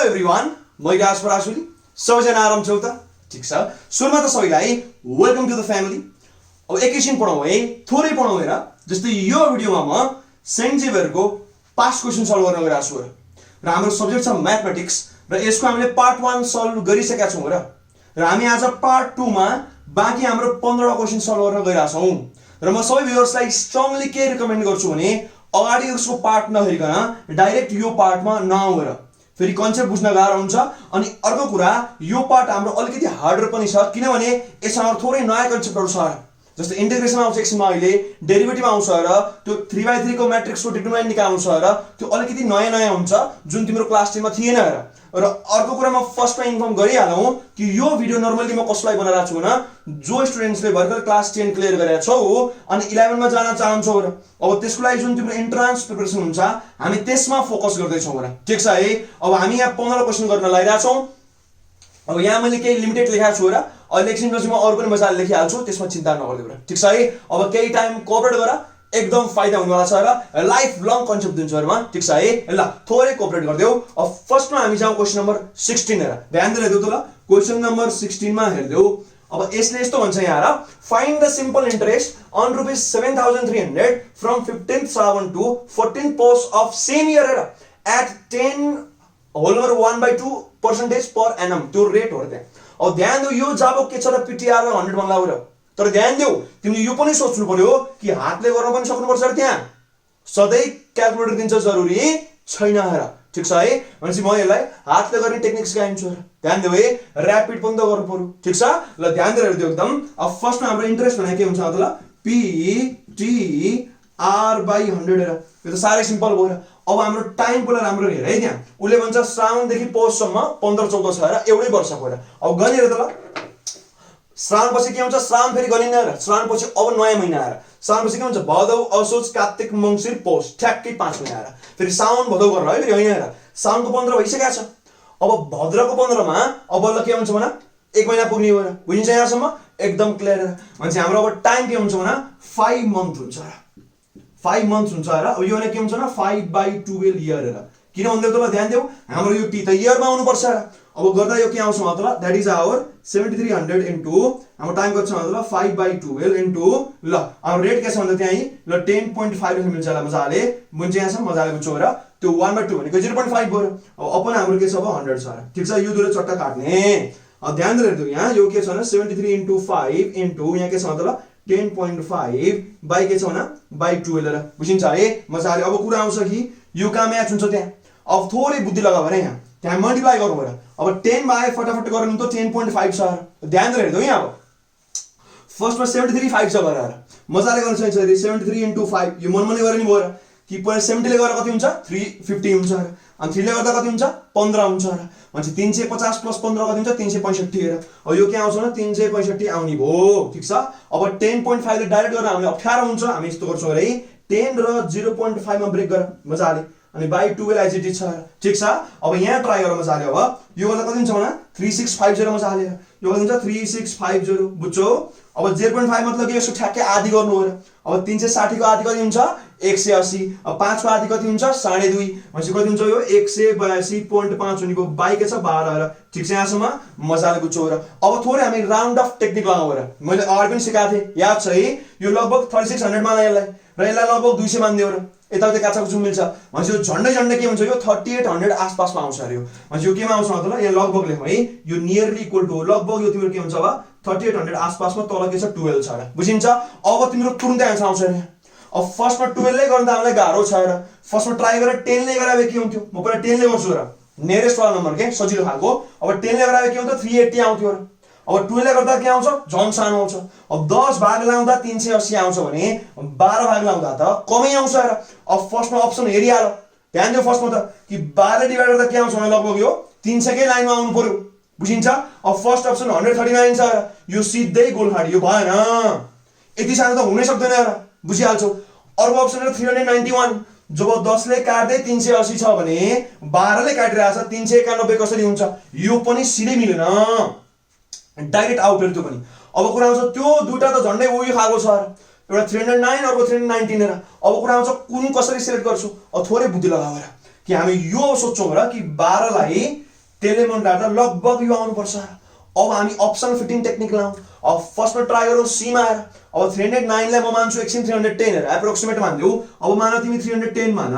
Everyone, म राज पराशुली। सबैजना आराम छौ त? ठिक छ। सुरुमा त सबैलाई वेलकम टु द फ्यामिली। अब एकैछिन पढौँ है, थोरै पढौँ हेर। जस्तै यो भिडियोमा म सेन्ट जेभियरको पास्ट क्वेसन सल्भ गर्न गइरहेको छु र हाम्रो सब्जेक्ट छ म्याथमेटिक्स र यसको हामीले पार्ट 1 सल्भ गरिसकेका छौँ र हामी आज पार्ट 2 मा बाँकी हाम्रो 15 क्वेसन सल्भ गर्न गइरहेका छौँ र म सबै भ्युअर्सलाई स्ट्रङली के रिकमेन्ड गर्छु भने अगाडि उसको पार्ट नहेरिकन डाइरेक्ट यो पार्टमा नआउँ फेरि कन्सेप्ट बुझ्न गाह्रो हुन्छ। अनि अर्को कुरा, यो पार्ट हाम्रो अलिकति हार्डर पनि छ किनभने यसमा थोरै नयाँ कन्सेप्टहरू छ। जस्तै इन्टिग्रेसन आउँछ एकछिनमा, अहिले डेरिभेटिभ आउँछ र त्यो 3/3 को म्याट्रिक्सको डिटरमिनेन्ट निकाल्नु छ र त्यो अलिकति नयाँ नयाँ हुन्छ जुन तिम्रो क्लास 10 मा थिएन र अर्को कुरा म फर्स्टमा इन्फर्म गरिहालौँ कि यो भिडियो नर्मली म कसलाई बनाइरहेको छु भने जो स्टुडेन्ट्सले भर्खर क्लास 10 क्लियर गरेका छौ अनि 11 मा जान चाहन्छौ र अब त्यसको लागि जुन तिम्रो इन्ट्रान्स प्रिपरेसन हुन्छ हामी त्यसमा फोकस गर्दैछौँ र ठिक छ है। अब हामी यहाँ 15 क्वेसन गर्न लागिरहेका छौँ। अब यहाँ मैले केही लिमिटेड लेखेको छु र अहिले एकछिनपछि म अरू पनि मजाले लेखिहाल्छु, त्यसमा चिन्ता नगर्दिनु र ठिक छ है। अब केही टाइम कोअपरेट गर, एकदम फाइदा हुनेवाला छ र लाइफ लङ कन्सेप्ट दिन्छु हरुमा, ठिक छ है। ल थोरै कोअपरेट गर्दियौ। अब फर्स्टमा हामी जाउँ क्वेसन नम्बर 16 हेर, ध्यान दिएर हेर्दियौ त ल। क्वेसन नम्बर 16 मा हेर्दियौ। अब यसले यस्तो भन्छ यहाँ र, find the simple interest on rupees 7,300 from 15th Shrawan to 14th post of same year at 10^1/2% per annum, त्यो रेट हो त्यहाँ। अब ध्यान दिउ, यो जाबो के छ र पिटिआर र 100 भन्ला हो र। तर ध्यान दिउ, तिमीले यो पनि सोच्नु पर्यो कि हातले गर्न पनि सक्नुपर्छ र त्यहाँ सधैँ क्याल्कुलेटर दिन्छ जरुरी छैन हेर, ठिक छ है। भनेपछि म यसलाई हातले गर्ने टेक्निक सिकाइन्छु र ध्यान दिउ है, र्यापिड पनि त गर्नु पर्यो, ठिक छ। ल ध्यान दिएर हेर्दियौ एकदम। अब फर्स्टमा हाम्रो इन्ट्रेस्ट भनेको के हुन्छ त, PTR/100 हेर, यो त साह्रै सिम्पल भयो र। अब हाम्रो टाइम पहिला राम्रो हेर है, त्यहाँ उसले भन्छ श्रावणदेखि पौषसम्म 15-14 छ र एउटै वर्षको हेर। अब गनि हेर त ल, श्रावण पछि के हुन्छ, श्रावण फेरि गनिन र, श्रावण पछि अब नयाँ महिना आएर श्रावण पछि के हुन्छ, भदौ असोज कार्तिक मङ्सिर पौष, ठ्याक्कै 5 महिना आएर फेरि साउन भदौ गरेर है फेरि होइन हेर। साउनको 15 भइसकेको छ, अब भद्रको 15 मा अब बल्ल के हुन्छ भने 1 महिना पुग्ने हो र, बुझिन्छ यहाँसम्म एकदम क्लियर। भनेपछि हाम्रो अब टाइम के हुन्छ भने 5 मन्थ हुन्छ र, 5 मन्थ हुन्छ र। अब यो भने के हुन्छ भने 5/12 इयर हेर, किन भन्दै त ध्यान देऊ, हाम्रो यो टी त इयरमा आउनुपर्छ र। अब गर्दा यो के आउँछ मतलब, द्याट इज आवर 7300 इन्टु हाम्रो टाइम कति छ मतलब 5/12 इन्टु ल हाम्रो रेट के छ भन्दा त्यहाँ ल 10.5 मिल्छ ल, मजाले बुझ्छ यहाँसम्म, मजाले बुझ्छौ र। त्यो 1/2 भनेको 0.5 भयो। अब अपन हाम्रो के छ अब 100 छ र, ठिक छ। यो दुले चट्टा काट्ने। अब ध्यान दिएर हेर्दियौ, यहाँ यो के छ भने 73 इन्टु 5 इन्टु यहाँ के छ मतलब 10.5 बाई के छ भने /12 र, बुझिन्छ है मजाले। अब कुरा आउँछ कि यो कहाँ म्याच हुन्छ त्यहाँ, अब थोरै बुद्धि लगाऊ भने यहाँ त्यहाँ मल्टिप्लाई गर्नु पर्यो। अब 10 बाई फटाफट गर्नु त 10.5 छ। ध्यान दिएर हेर्दियौ, यहाँ अब फर्स्टमा 73 5 छ गरेर मजाले गर्नु छ। 73 इन्टु 5 यो मनमनै गरेर नि भयो र, कि पहिला 70 ले गर्दा कति हुन्छ 350 हुन्छ र, अनि 3 ले गर्दा कति हुन्छ 15 हुन्छ र। भनेपछि 350 प्लस 15 कति हुन्छ 365 हेर। अब यो के आउँछ भने 365 आउने भयो, ठिक छ। अब 10.5 ले डाइरेक्ट गर्न हामीले अप्ठ्यारो हुन्छ, हामी यस्तो गर्छौँ है, 10 र 0.5 मा ब्रेक गर मजाले, अनि /12 आइजिटी छ, ठिक छ। अब यहाँ ट्राई गर मजाले। अब यो गर्दा कति हुन्छ भने 3650 मजाले, यो कति हुन्छ 3650, बुझ्छौ। अब 0.5 मतलब के, यसको ठ्याक्कै आधी गर्नु हो र। अब 360 को आधी कति हुन्छ 180, अब 5 को आधी कति हुन्छ 2.5, भनेपछि कति हुन्छ यो 182.5 हुनेको बाई के छ 12 र, ठिक छ यहाँसम्म मजाले बुझ्छौ र। अब थोरै हामी राउन्ड अफ टेक्निक लगाउँ र, मैले अगाडि पनि सिकाएको थिएँ याद छ है। यो लगभग 3600 माना यसलाई र यसलाई लगभग 200 मानिदियो र यताउति काछाको जुम मिल्छ। भनेपछि यो झन्डै के हुन्छ, यो 3800 आसपासमा आउँछ अरे। यो भनेपछि यो केमा आउँछ मतलब यहाँ लगभग लेखौँ है, यो नियरली इक्वल टु लगभग यो तिम्रो के हुन्छ अब 3800 आसपासमा, तल के छ 12 छ र, बुझिन्छ। अब तिम्रो तुरुन्तै आन्सर आउँछ अरे। अब फर्स्टमा 12 ले गर्दा हामीलाई गाह्रो छ र, फर्स्टमा ट्राई गरेर 10 ले गराए के हुन्थ्यो, म पहिला 10 ले गर्छु र, नियरेस्ट वाला नम्बर के सजिलो खालको। अब 10 ले गराए के हुन्थ्यो 380 आउँथ्यो र। अब 12 ले गर्दा के आउँछ झन् सानो आउँछ। अब 10 भाग लाउँदा 380 आउँछ भने 12 भाग लाउँदा त कमै आउँछ र। अब फर्स्टमा अप्सन हेरिहाल, ध्यान दियो फर्स्टमा त कि 12 डिभाइड गर्दा के आउँछ भने लगभग यो 300 कै लाइनमा आउनु पर्यो, बुझिन्छ। अब फर्स्ट अप्सन 139 छ र, यो सिधै गोलखाडी, यो भएन, यति सानो त हुनै सक्दैन र, बुझिहाल्छौ। अर्को अप्सन 391, जब 10 ले काट्दै 380 छ भने 12 ले काटिरहेछ 391 कसरी हुन्छ, यो पनि सिधै मिलेन, डाइरेक्ट आउट त्यो पनि। अब कुरा आउँछ त्यो दुईटा त झन्डै उही खालको छ, एउटा 309 अर्को 319 हेर। अब कुरा आउँछ कुन कसरी सिलेक्ट गर्छु, अब थोरै बुद्धि लगाएर कि हामी यो सोच्छौँ र कि 12 लाई त्यसले मन लाग्दा लगभग यो आउनुपर्छ। अब हामी अप्सन फिटिङ टेक्निक लाउँ। अब फर्स्टमा ट्राई गरौँ सीमा आएर। अब 309 लाई म मान्छु एकछिन 310 हेर एप्रोक्सिमेट मान्देऊ। अब मान तिमी 310 मान।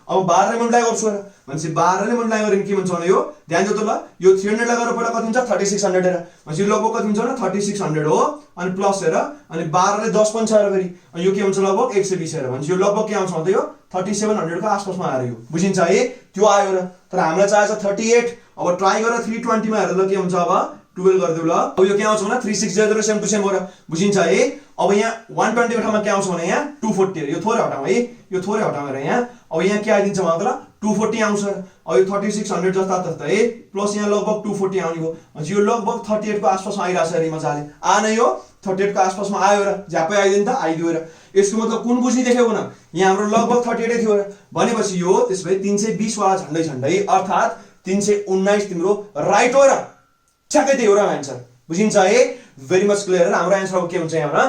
अब 12 ले मल्टिप्लाई गर्छु हेर भनेपछि 12 ले मल्टिप्लाई गरेर के हुन्छ भने यो ध्यान दियो त ल, यो 300 लाई गरेर पहिला कति हुन्छ 3600 हेर भनेपछि यो लगभग कति हुन्छ भने 3600 हो। अनि प्लस हेर अनि 12 ले 10 पनि छ हेर फेरि अनि यो के हुन्छ लगभग 120 हेर भनेपछि यो लगभग के आउँछ भन्दा यो 3700 को आसपासमा आएर यो बुझिन्छ है त्यो आयो र। तर हामीलाई चाहिएको छ 38। अब ट्राई गरेर 320 मा हेर ल के हुन्छ। अब 12 गरिदेऊ ल। अब यो के आउँछ भने 3600 सेम टु सेम हो र बुझिन्छ है। अब यहाँ 120 को ठाउँमा के आउँछ भने यहाँ 240 यो थोरै हटाउँ है, यो थोरै हटाउँ हेर यहाँ। अब यहाँ के आइदिन्छ मतलब 240 आउँछ। अब यो 3600 जस्ता तस्तै प्लस यहाँ लगभग 240 आउने हो भनेपछि यो लगभग 38 को आसपासमा आइरहेछ हेरि मजाले आएन यो 38 को आसपासमा आयो र झ्यापै आइदियो नि त आइदियो र। यसको मतलब कुन बुझ्ने देखेको न यहाँ हाम्रो लगभग 38 थियो र भनेपछि यो त्यसभए 320 वाला झन्डै झन्डै अर्थात् 319 तिम्रो राइट हो र ठ्याक्कै त्यही हो र आन्सर बुझिन्छ है। Very much clear. हाम्रो आन्सर अब के हुन्छ यहाँ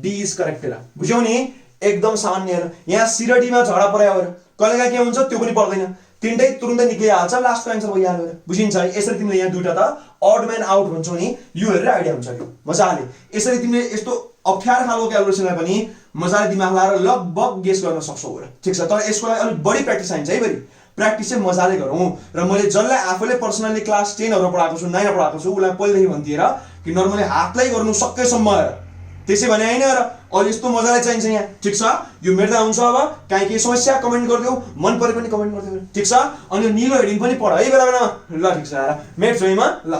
डी इज करेक्ट र बुझ्यौ नि एकदम सामान्य र। यहाँ सी र डी मा झगडा पर्यो र कहिलेकाहीँ के हुन्छ त्यो पनि पर्दैन तीनटै तुरुन्तै निक्लिहाल्छ लास्टको आन्सर भइहाल्यो र बुझिन्छ है। यसरी तिमीले यहाँ दुईटा त अड म्यान आउट भन्छौ नि यो हेरेर आइडिया हुन्छ यो मजाले। यसरी तिमीले यस्तो अप्ठ्यारो खालको क्यालकुलेसनलाई पनि मजाले दिमाग लगाएर लगभग गेस गर्न सक्छौ र ठीक छ। तर यसको लागि अलिक बढी प्र्याक्टिस चाहिन्छ है फेरि प्र्याक्टिस चाहिँ मजाले गरौँ। र मैले जसलाई आफूले पर्सनली क्लास 10 हरू पढाएको छु 9 पढाएको छु उसलाई पहिलेदेखि भन्दिएर कि नर्मली हातलाई गर्नु सकेसम्म हेर त्यसै भने होइन र अहिले यस्तो मजाले चाहिन्छ यहाँ ठीक छ। यो मेट्दा हुन्छ। अब काहीँ केही समस्या कमेन्ट गरिदेऊ मन परे पनि कमेन्ट गरिदेऊ ठीक छ। अनि यो निलो हेडिङ पनि पढ है बेला बेलामा ल ठीक छ हेर मेट जोइमा ल।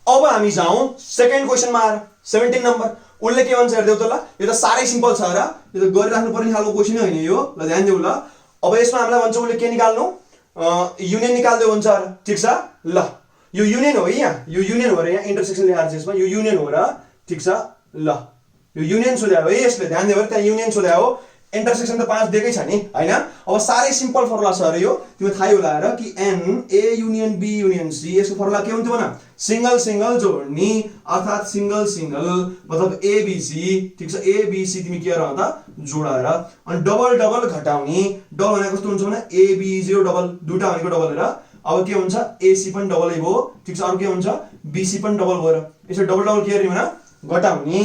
अब हामी जाउँ सेकेन्ड क्वेसनमा आएर 17 नम्बर उसले के भन्छ हेर्देऊ त ल। यो त साह्रै सिम्पल छ र यो त गरिराख्नु पर्ने खालको क्वेसन होइन यो ल ध्यान देऊ ल। अब यसमा हामीलाई भन्छ उसले के निकाल्नु युनियन निकाल्देऊ भन्छ र ठीक छ ल। यो युनियन हो यहाँ यो युनियन हो र यहाँ इन्टरसेक्सन लेखाएको छ यसमा यो युनियन हो र ठीक छ ल। यो युनियन सोध्या हो है यसले ध्यान दियो त्यहाँ युनियन सोध्या हो इन्टरसेक्सन त 5 दिएकै छ नि हैन। अब साह्रै सिम्पल फर्मुला छ अरे यो तिमीलाई थाहै होला र कि n A union B union C यसको फर्मुला के हुन्थ्यो भन सिंगल सिंगल जोड्ने अर्थात् सिंगल सिंगल मतलब एबीसी ठीक छ एबीसी तिमी के गर्दा जोडाएर अनि डबल डबल घटाउने डबल भनेको कस्तो हुन्छ भने एबी0 डबल दुईटा भनेको डबल हेर। अब के हुन्छ एसी पनि डबलै भयो ठीक छ। अरु के हुन्छ बीसी पनि डबल भयो र यसो डबल डबल के गर्ने भने घटाउने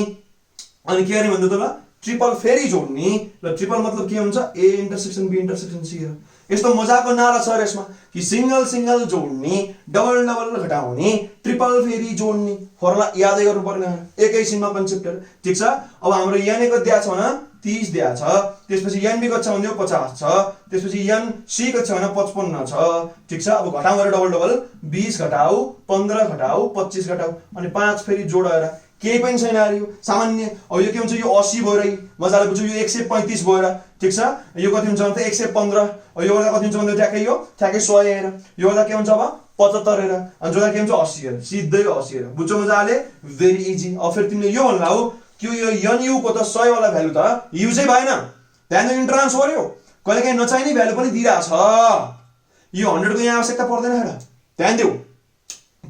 अनि के गर्ने भन्दा त ल ट्रिपल फेरि जोड्ने ल। ट्रिपल मतलब के हुन्छ A intersection B intersection C र यस्तो मजाको नारा छ यसमा कि सिंगल सिंगल जोड्ने डबल डबल घटाउने ट्रिपल फेरि जोड्ने फर्मुला यादै गर्नु पर्ने एकैछिनमा कन्सेप्ट ठीक छ। अब हाम्रो एन ए कति दिएको छ भने 30 दिएको छ त्यसपछि एन बी कति छ भने 50 छ त्यसपछि एन सी कति छ भने 55 छ ठीक छ। अब घटाउ गरेर डबल डबल 20 घटाउ 15 घटाउ 25 घटाउ अनि 5 फेरि जोडेर केही पनि छैन यो सामान्य। अब यो के हुन्छ यो 80 भयो र मजाले बुझ्यौ यो 135 भयो र ठीक छ। यो कति हुन्छ भने 115 यो गर्दा कति हुन्छ भन्दा ठ्याक्कै यो ठ्याक्कै 100 हेर यो गर्दा के हुन्छ अब 75 हेर अनि जोड्दा के हुन्छ 80 हेर सिधै 80 हेर बुझ्यौ मजाले भेरी इजी। अब फेरि तिमीले यो भन्ला हो कि यो एनयु को त 100 वाला भ्यालु त युजै भएन ध्यान दिनु इन्ट्रान्स गर्यो कहिलेकाहीँ नचाहिने भ्यालु पनि दिइरहेछ यो 100 को यहाँ आवश्यकता पर्दैन हेर ध्यान देऊ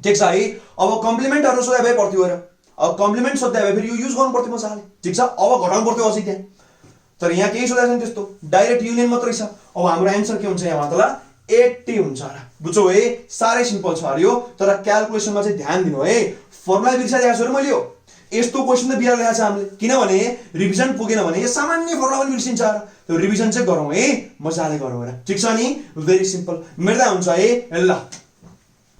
ठीक छ है। अब कम्प्लिमेन्टहरु सोधा भए पर्थ्यो र अब कम्प्लिमेन्ट सोध्दा भए फेरि यो युज गर्नु पर्थ्यो मजाले ठीक छ। अब घटाउनु पर्थ्यो अझै त्यहाँ तर यहाँ केही सोधेको छैन त्यस्तो डाइरेक्ट युनियन मात्रै छ। अब हाम्रो आन्सर के हुन्छ यहाँ मतलब 80 हुन्छ र बुझ्यौ है साह्रै सिम्पल छ अरे यो। तर क्याल्कुलेसनमा चाहिँ ध्यान दिनु है फर्मुला बिर्साइदिएको छु र मैले यो यस्तो क्वेसन त बिरालो ल्याएको छ हामीले किनभने रिभिजन पुगेन भने यो सामान्य फर्मुला पनि बिर्सिन्छ र त्यो रिभिजन चाहिँ गरौँ है मजाले गरौँ र ठीक छ नि भेरी सिम्पल मेर्दा हुन्छ है ल।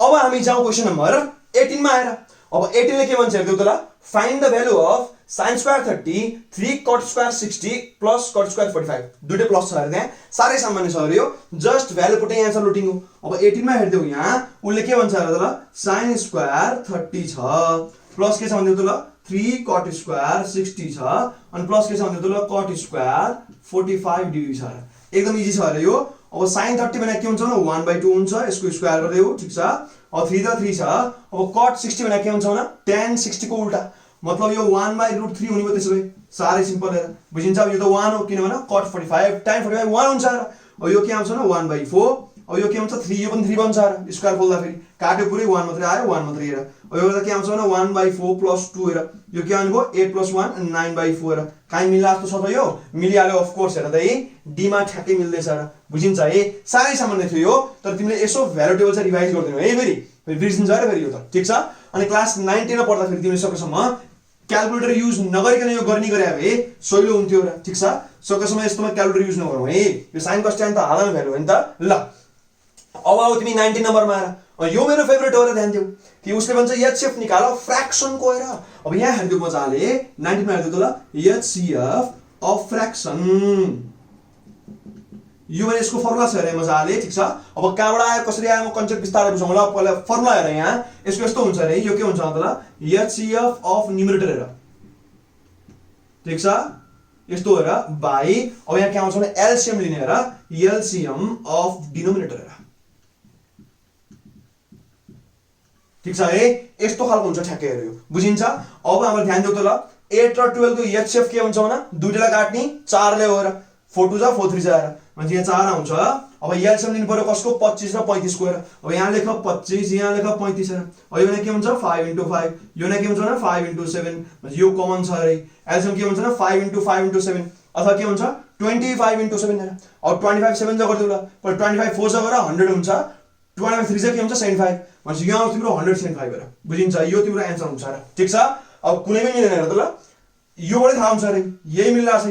अब हामी जाउँ क्वेसन नम्बर 18 मा आएर। अब 18 ले के भन्छ हेर्देऊ त ल find the value of sin square 30 3 cot square 60 plus cot square 45 दुईटै प्लस छ अरे त्यहाँ साह्रै सामान्य छ अरे यो जस्ट भ्यालु पुट्दै एन्सर लुटिङ हो। अब 18 मा हेर्देऊ यहाँ उसले के भन्छ हेर्दा ल sin स्क्वायर 30 छ प्लस के छ भन्देऊ त ल 3 cot स्क्वायर 60 छ अनि प्लस के छ भन्देऊ त ल cot स्क्वायर 45 डिग्री छ एकदम इजी छ अरे यो। अब sin 30 भने के हुन्छ भने 1/2 हुन्छ यसको स्क्वायर गर्देऊ ठीक छ। अब 3 त 3 छ। अब cot 60 भने के हुन्छ भने tan 60 को उल्टा मतलब यो 1/√3 हुने भयो त्यसै साह्रै सिम्पल हेर बुझिन्छ। अब यो त 1 हो किनभने cot 45 tan 45 1 हुन्छ र अब यो के आउँछ भने 1/4 अब यो के हुन्छ 3 यो पनि 3 बन्छ र स्क्वायर खोल्दा फेरि काट्यो पुरै 1 मात्रै आयो 1 मात्रै हेर अब यो गर्दा के आउँछ भने 1/4 + 2 हेर यो के आउनुभयो 8 + 1 9/4 हेर काई मिल्ला जस्तो छ त यो मिलिहाल्यो अफ कोर्स हेर त है डी मा ठ्याक्कै मिल्दैछ र बुझिन्छ है सारै सामान्य थियो यो तर तिमीले यसो भ्यालु टेबल चाहिँ रिभाइज गर्दिनु है फेरि बिर्सिन्छ र फेरि यो त ठीक छ अनि क्लास 9 10 मा पढ्दा फेरि तिमीले सकेसम्म क्याल्कुलेटर युज नगरिकन यो गर्ने गरे भए सजिलो हुन्थ्यो र ठीक छ सकेसम्म यस्तोमा क्याल्कुलेटर युज नगरौँ है यो साइन कस ट्यान त हालमा भ्यालु हो नि त ल अब तिमी 19 नम्बरमा आएर यो मेरो फेभरेट हो र ध्यान दिऊ कि उसले भन्छ एचसीएफ निकाल फ्र्याक्सन को हेर अब यहाँ हेर्दिउ मजाले 19 मा हेर्दिउ त ल एचसीएफ अफ फ्र्याक्सन यो भने यसको फर्मुला छ हेरे मजाले ठीक छ अब कहाँबाट आयो कसरी आयो म कन्सेप्ट विस्तारै बुझाउँ ल पहिला फर्मुला हेर यहाँ यसको यस्तो हुन्छ रे यो के हुन्छ त ल एचसीएफ अफ न्युमरेटर हेर ठीक छ यस्तो हेर बाइ अब यहाँ के आउँछ भने एलसीएम लिने हेर एलसीएम अफ डिनोमिनेटर हेर ठीक छ है यस्तो खालको हुन्छ ठ्याक्कै हेर यो बुझिन्छ अब हाम्रो ध्यान दिउ त ल 8 र 12 को एचसीएफ के हुन्छ भने दुईटालाई काट्ने 4 ले हो र 4 2 जा 4 3 जा मान्छे यहाँ 4 आउँछ अब एलसीएम लिनु पर्यो कसको 25 र 35 को हेर अब यहाँ लेख 25 यहाँ लेख 35 हेर अब यो के हुन्छ 5 * 5 यो के हुन्छ भने 5 * 7 मान्छे यो कमन छ रे एलसीएम के हुन्छ भने 5 * 5 * 7 अथवा के हुन्छ 25 * 7 हेर अब 25 7 जा गर्दिउ ल पर 25 4 जा गरेर 100 हुन्छ 25 3 जा के हुन्छ 75 मान्छे यहाँ तिम्रो 175 हेर बुझिन्छ यो तिम्रो आन्सर हुन्छ र ठीक छ अब कुनै पनि मिलेन हेर त ल यो पनि थाहा हुन्छ रे यही मिल्ला छ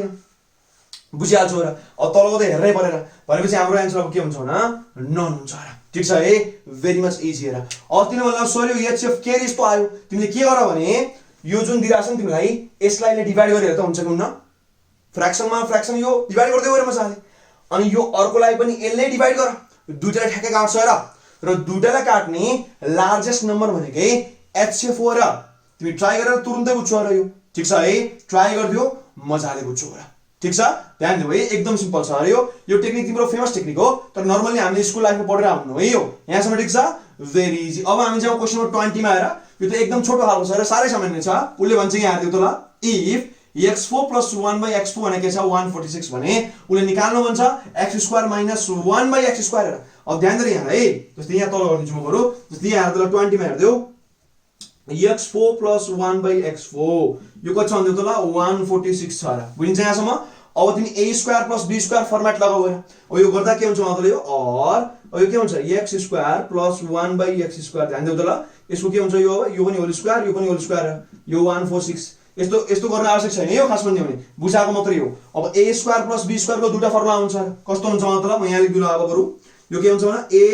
बुझिहाल्छौ र अब तलको त हेर्नै परेन भनेपछि हाम्रो आन्सर अब के हुन्छ भने नन हुन्छ र ठीक छ है भेरी मच इजी हेर अब तिमीले भन्ला सर यो एचसीएफ के यस्तो आयो तिमीले के गर भने यो जुन दिइराछ नि तिमीलाई यसलाई डिभाइड गरेर त हुन्छ कि हुन्न फ्र्याक्सनमा फ्र्याक्सन यो डिभाइड गर्दै गरे मजाले अनि यो अर्कोलाई पनि यसले डिभाइड गर दुईटालाई ठ्याक्कै काट्छ र दुईटालाई काट्ने लार्जेस्ट नम्बर भनेकै एचसीएफ हो र तिमी ट्राई गरेर तुरुन्तै बुझ्छौ र यो ठीक छ है ट्राई गर्दियो मजाले बुझ्छौ र ठीक छ ध्यान दिऊ है एकदम सिम्पल छ अरे यो टेक्निक तिम्रो फेमस टेक्निक हो तर नर्मली हामीले स्कुल लाइफमा पढेर आउनु है यो यहाँसम्म ठीक छ भेरी इजी अब हामी जाउँ क्वेशन नम्बर 20 मा आएर यो त एकदम छोटो खालको छ र सारै सामान्य छ उले भन्छ यहाँ हेर्दिउ त ल इफ x4 + 1/x4 भनेको छ 146 भने उले निकाल्नु भन्छ x² - 1/x² हेर अब ध्यान गरी यहाँ है जस्तै यहाँ तल गर्दिन्छु म बरु जस्तै यहाँ हेर्दा 20 मा हेर्दिउ x4 + 1/x4 यो कति छ भन्दिउ त ल 146 छ र बुझिन्छ यहाँसम्म अब तिमी a² + b² फर्मेट लगाऊ हेर अब यो गर्दा के हुन्छ मतलब यो और अब यो के हुन्छ x² + 1/x² ध्यान दिउ त ल यसको के हुन्छ यो अब यो पनि होल स्क्वायर यो पनि होल स्क्वायर यो 146 यस्तो गर्न आवश्यक छैन यो खास भन्ने भने बुझाएको मात्रै हो अब a² + b² को दुईटा फर्मुला हुन्छ कस्तो हुन्छ मतलब म यहाँ लेख्दिनु अब बरु यो के हुन्छ भने a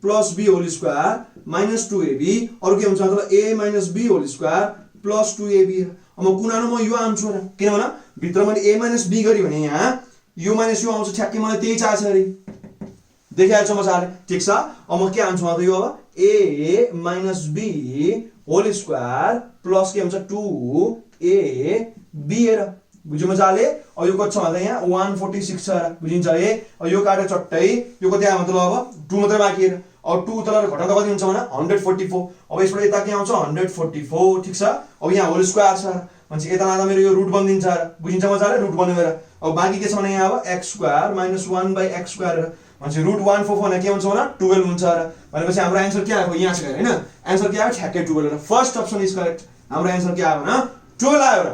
+ b whole square - 2ab अरु के हुन्छ मतलब a - b whole square + 2ab अब कुनानो म यो आन्छु र किनभने भित्र मैले a - b गरि भने यहाँ यो माइनस यो आउँछ ठ्याक्कै मलाई त्यही चाहिछ अरे देखिहाल्छ मजाले ठीक छ अब म के आन्छु त यो अब a - b whole square plus के हुन्छ 2ab हेर बुझ्यो मजाले अब यो कति छ भन्दा यहाँ 146 छ र बुझिन्छ है अब यो काट्यो चट्टै यो कति आयो मतलब अब 2 मात्र बाँकी हेर अब 2 तल घटाउँदा कति हुन्छ भने 144 अब यसबाट यता के आउँछ 144 ठीक छ अब यहाँ होल स्क्वायर छ मान्छे यता लाँदा मेरो यो रुट बनिन्छ र बुझिन्छ मजाले रुट बन्यो हेर अब बाँकी के छ भने यहाँ अब x² - 1/x² मान्छे रुट 144 भने के हुन्छ भने 12 हुन्छ र भनेपछि हाम्रो आन्सर के आयो यहाँ छ हैन आन्सर के आयो ठ्याक्कै 12 र फर्स्ट अप्सन इज करेक्ट हाम्रो आन्सर के आयो भने 12 आयो र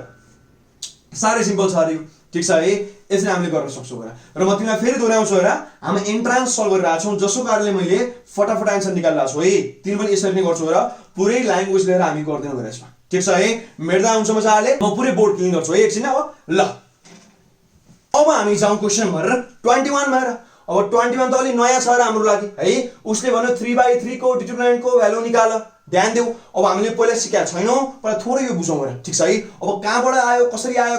सारै सिम्पल छ अरे ठीक छ है यसरी हामीले गर्न सक्छौं र म तिमीलाई फेरि दोहोर्याउँछु हेर हामी एन्ट्रान्स सल्भ गरिरहेका छौं जसो कारणले मैले फटाफट आन्सर निकालिरहेको छु है तिमी पनि यसरी नै गर्छौ र पुरै ल्याङ्ग्वेज लिएर हामी गर्दैनौ र यसमा ठीक छ है मेट्दा आउँछ मजाले म पुरै बोर्ड क्लिन गर्छु है एकछिन अब ल अब हामी जाउँ क्वेशन नम्बर 21 मा हेर अब 21 त अलि नयाँ छ र हाम्रो लागि है उसले भन्यो 3/3 को डिटरमिनेन्ट को भ्यालु निकाल ध्यान देऊ अब हामीले पहिला सिकेका छैनौं पर थोरै यो बुझौं र ठीक छ है अब कहाँबाट आयो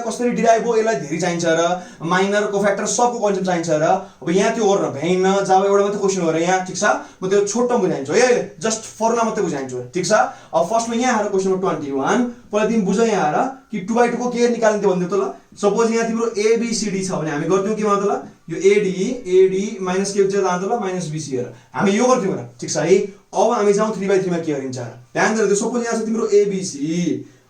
कसरी डिराइभ हो यसलाई धेरै चाहिन्छ र माइनर कोफ्याक्टर सबको कन्सेप्ट चाहिन्छ र अब यहाँ त्यो गर्न भ्याइन जाब एउटा मात्र क्वेशन हो र यहाँ ठीक छ म त्यो छोटो बुझाइन्छु है अहिले जस्ट फर्मुला मात्रै बुझाइन्छु ठीक छ अब फर्स्टमा यहाँ आएर क्वेशन नम्बर 21 पहिला तिमी बुझ यहाँ आएर कि 2/2 को के निकाल्ने भन्दियो त ल सपोज यहाँ तिम्रो ABCD छ भने हामी गर्दियौ के मतलब यो AD माइनस के हुन्छ जान्छ ल माइनस BC हेर हामी यो गर्दियौ र ठीक छ है अब हामी जाउँ 3/3 मा के गरिन्छ ध्यान दिएर सपोज यहाँ छ तिम्रो ABC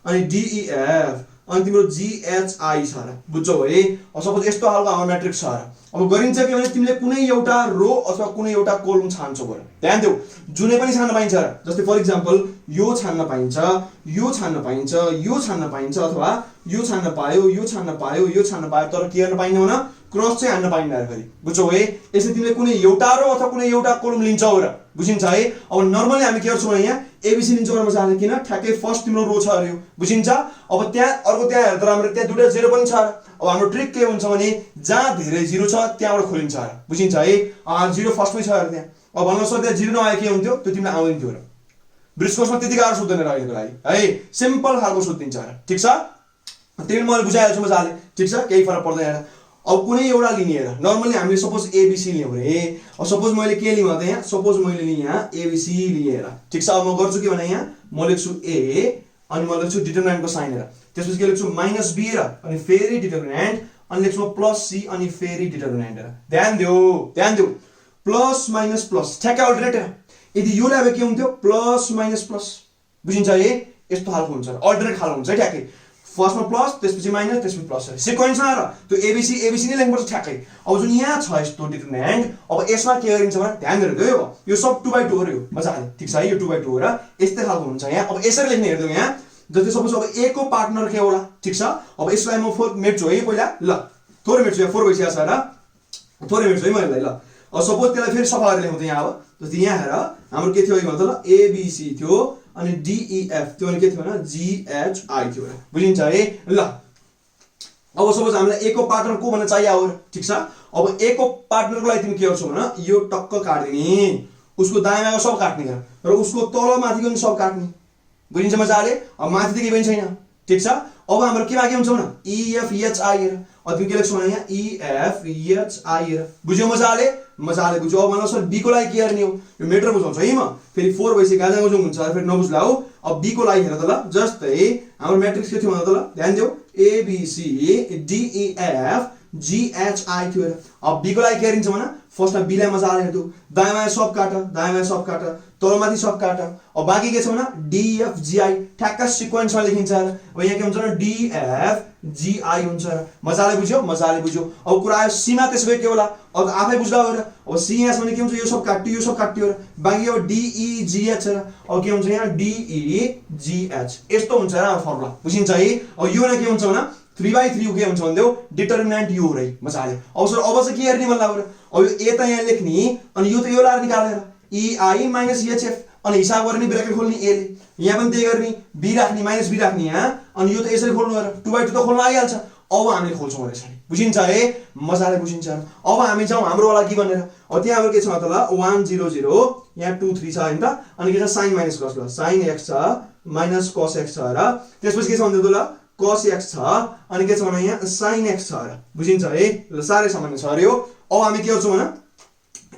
अनि DEF अनि तिम्रो GHI छ र बुझ्छौ है अब सपोज यस्तो हालको हाम्रो म्याट्रिक्स छ र अब गरिन्छ के भने तिमीले कुनै एउटा रो अथवा कुनै एउटा कलम छान्छौ गरे ध्यान देऊ जुनै पनि छान्न पाइन्छ जस्तै फर एक्जाम्पल यो छान्न पाइन्छ यो छान्न पाइन्छ यो छान्न पाइन्छ अथवा यो छान्न पायो यो छान्न पायो यो छान्न पायो तर के गर्न पाइन्न भने क्रस चाहिँ हान्न पाइन्न फेरि बुझ्छौ है यसले तिमीले कुनै एउटा रो अथवा कुनै एउटा कलम लिन्छौ र बुझिन्छ है अब नर्मली हामी के गर्छौँ भने यहाँ एबीसी लिन्छौ र मजाले किन ठ्याक्कै फर्स्ट तिम्रो रो छ अरे यो बुझिन्छ अब त्यहाँ अर्को त्यहाँ हेर्दा राम्रो त्यहाँ दुईटा जेरो पनि छ अब हाम्रो ट्रिक के हुन्छ भने जहाँ धेरै जिरो छ त्यहाँबाट खोलिन्छ र बुझिन्छ है जिरो फर्स्टमै छ अरे त्यहाँ अब भन्नु सक्छ त्यहाँ जिरो नआए के हुन्थ्यो त्यो तिमीलाई आउँदैन थियो र ब्रिज कोर्समा त्यति गाह्रो सोध्दैन र अहिलेको लागि है सिम्पल खालको सोधिदिन्छ र ठिक छ त्यही मैले बुझाइहाल्छु मजाले ठिक छ केही फरक पर्दैन अब कुनै एउटा लिने हेर नर्मली हामीले सपोज एबीसी लियौँ रे अब सपोज मैले के लिउँ त यहाँ सपोज मैले लिएँ यहाँ एबीसी लिएर ठिक छ अब म गर्छु के भने यहाँ म लेख्छु ए अनि म लेख्छु डिटरमिनेन्टको साइन हेर त्यसपछि के लेख्छु माइनस बी र अनि फेरि डिटरमिनेन्ट अनि लेख्छु म प्लस सी अनि फेरि डिटरमिनेन्ट हेर ध्यान देऊ प्लस माइनस प्लस ठ्याक्कै अल्टरनेट हेर यदि यो ल्याए के हुन्थ्यो प्लस माइनस प्लस बुझिन्छ है यस्तो खालको हुन्छ अल्टरनेट खालको हुन्छ ठ्याक्कै फर्स्टमा प्लस त्यसपछि माइनस त्यसपछि प्लस सिक्वेन्समा र त्यो एबीसी नै लेख्नुपर्छ ठ्याक्कै अब जुन यहाँ छ यस्तो डिटरमिनेन्ट अब यसमा के गरिन्छ भने ध्यान दिएर यो सब 2/2 हो यो मजाले ठीक छ है यो 2/2 हो र यस्तै खालको हुन्छ यहाँ अब यसरी लेख्ने हेर्दै यहाँ जस्तै सपोज अब ए को पार्टनर के होला ठीक छ अब यसलाई म 4 मेट्छु है पहिला ल थोरै मेट्छु यहाँ 4 भइसक्यो छ र थोरै मेट्छु है मैले ल अब सपोज त्यसलाई फेरि सफा गरेर लेख्नु त यहाँ अब जस्तै यहाँ हेर हाम्रो के थियो भन्दा ल एबीसी थियो अनि डीईएफ त्यो भने के थियो भने जीएचआई थियो बुझिन्छ है ल अब सपोज हामीलाई ए को पार्टनर को भन्न चाहियो हो ठीक छ अब ए को पार्टनरको लागि तिमी के गर्छौ भने यो टक्क काट्दिने उसको दायाँमा सब काट्ने र उसको तल माथिको पनि सब काट्ने बुझिन्छ मजाले अब माथि त केही पनि छैन ठीक छ अब हाम्रो के बाँकी हुन्छ भने ईएफएचआई हेर अब तिमी के लेख्छौ भने यहाँ ईएफएचआई हेर बुझ्यौ मजाले बुझ्यौ अब भन्नु सर बी को लागि के गर्ने हो यो मेटर बुझाउँछु है म फेरि 4 भइसक्यो गाजा गुजुङ हुन्छ फेरि नबुझ्ला हो अब बी को लागि हेर त ल जस्तै हाम्रो म्याट्रिक्स के थियो भन्दा त ल ध्यान देऊ एबीसी डीईएफ जीएचआई थियो अब बी को लागि के गरिन्छ भने फर्स्टमा बी लाई मजाले हेर्दौ दायाँमा सब काट तलमाथि सब काट अब बाँकी के छ भने डीएफ जीआई ठ्याक्क सिक्वेन्समा लेखिन्छ अब यहाँ के हुन्छ भने डीएफ जीआई हुन्छ मजाले बुझ्यौ अब कुरा आयो सी मा त्यसो भए के होला अब आफै बुझ्दा हो र अब सी यहाँ भने के हुन्छ यो सब काट्यो र बाँकी अब डीईजीएच र अब के हुन्छ यहाँ डीईजीएच यस्तो हुन्छ र फर्मुला बुझिन्छ है अब यो न के हुन्छ भने 3/3 के हुन्छ भन्देऊ डिटरमिनेन्ट यो रे मजाले अब सर अब चाहिँ के गर्ने भन्ला हो अब यो ए त यहाँ लेख्ने अनि यो त यो लाएर निकालेर EI माइनस EHF अनि हिसाब गर्ने ब्र्याकेट खोल्ने ए ले यहाँ पनि त्यही गर्ने बी राख्ने माइनस बी राख्ने यहाँ अनि यो त यसरी खोल्नु र 2/2 त खोल्न आइहाल्छ अब हामीले खोल्छौँ यसरी बुझिन्छ है मजाले बुझिन्छ अब हामी जाउँ हाम्रो वाला के भनेर अब त्यहाँ हाम्रो के छ त ल 1 0 0 यहाँ 2 3 छ हैन त अनि के छ sin माइनस cos ल sin x छ माइनस cos x छ र त्यसपछि के छ भन्दै त ल cos x छ अनि के छ भने यहाँ sin x छ र बुझिन्छ है ल सारै सामान्य छ रे हो अब हामी के गर्छौँ भने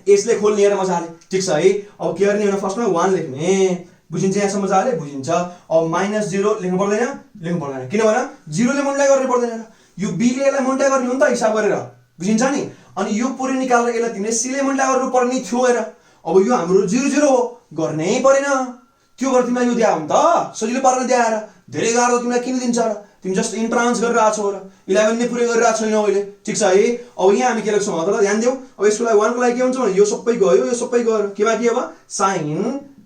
यसले खोल्ने हेर मजाले ठीक छ है अब के गर्ने भने फर्स्टमा 1 लेख्ने बुझिन्छ यहाँसम्म मजाले बुझिन्छ अब -0 लेख्नु पर्दैन किनभने 0 ले मल्टिप्लाई गर्नु पर्दैन यो b ले यसलाई मल्टिप्लाई गर्ने हो नि त हिसाब गरेर बुझिन्छ नि अनि यो पुरै निकालेर यसलाई तिमीले c ले मल्टिप्लाई गर्नु पर्ने थियो हेर अब यो हाम्रो 0 0 हो गर्नै परेन त्यो गरेर तिमीलाई यो दिया हो नि त सजिलो पारेर दिएर धेरै गाह्रो तिमीलाई किन दिन्छ र तिमी जस्ट इन्ट्रान्स गरेर आछौ र 11 नै पुरै गरेर आछौ छैन अहिले ठीक छ है अब यहाँ हामी के लेख्छौँ त ध्यान देऊ अब यसको लागि 1 को लागि के हुन्छ भने यो सबै गयो के बाँकी अब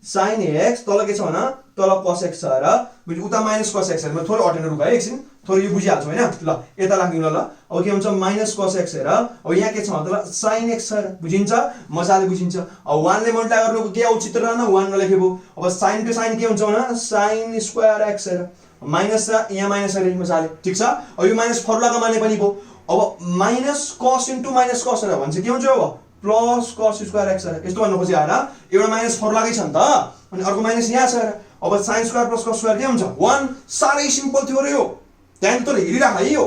sin x तल के छ भने तल cos x छ र उता माइनस cos x म थोरै अटेन्ड रुक है एकछिन थोरै यो बुझिहाल्छौ हैन ल यता लाग्दिनु ल अब के हुन्छ माइनस cos x हेर अब यहाँ के छ भने त sin x छ र बुझिन्छ मजाले बुझिन्छ अब 1 ले मल्टिप्लाई गर्नुको के औचित्य रहन 1 नलेखेबो अब sin को sin के हुन्छ भने sin स्क्वायर x हेर माइनस यहाँ माइनस रे मजाले ठीक छ अब यो माइनस फर्मुलाको माने पनि भो अब minus cos into minus cos र भन्छ के हुन्छ अब प्लस cos स्क्वायर x र यस्तो भन्नु खोजे आएर एउटा माइनस फर्मुलाकै छ नि त अनि अर्को माइनस यहाँ छ र अब sin square plus cos square के हुन्छ 1 सारै सिम्पल थियो रे यो त्यहाँ त हेरिराख है यो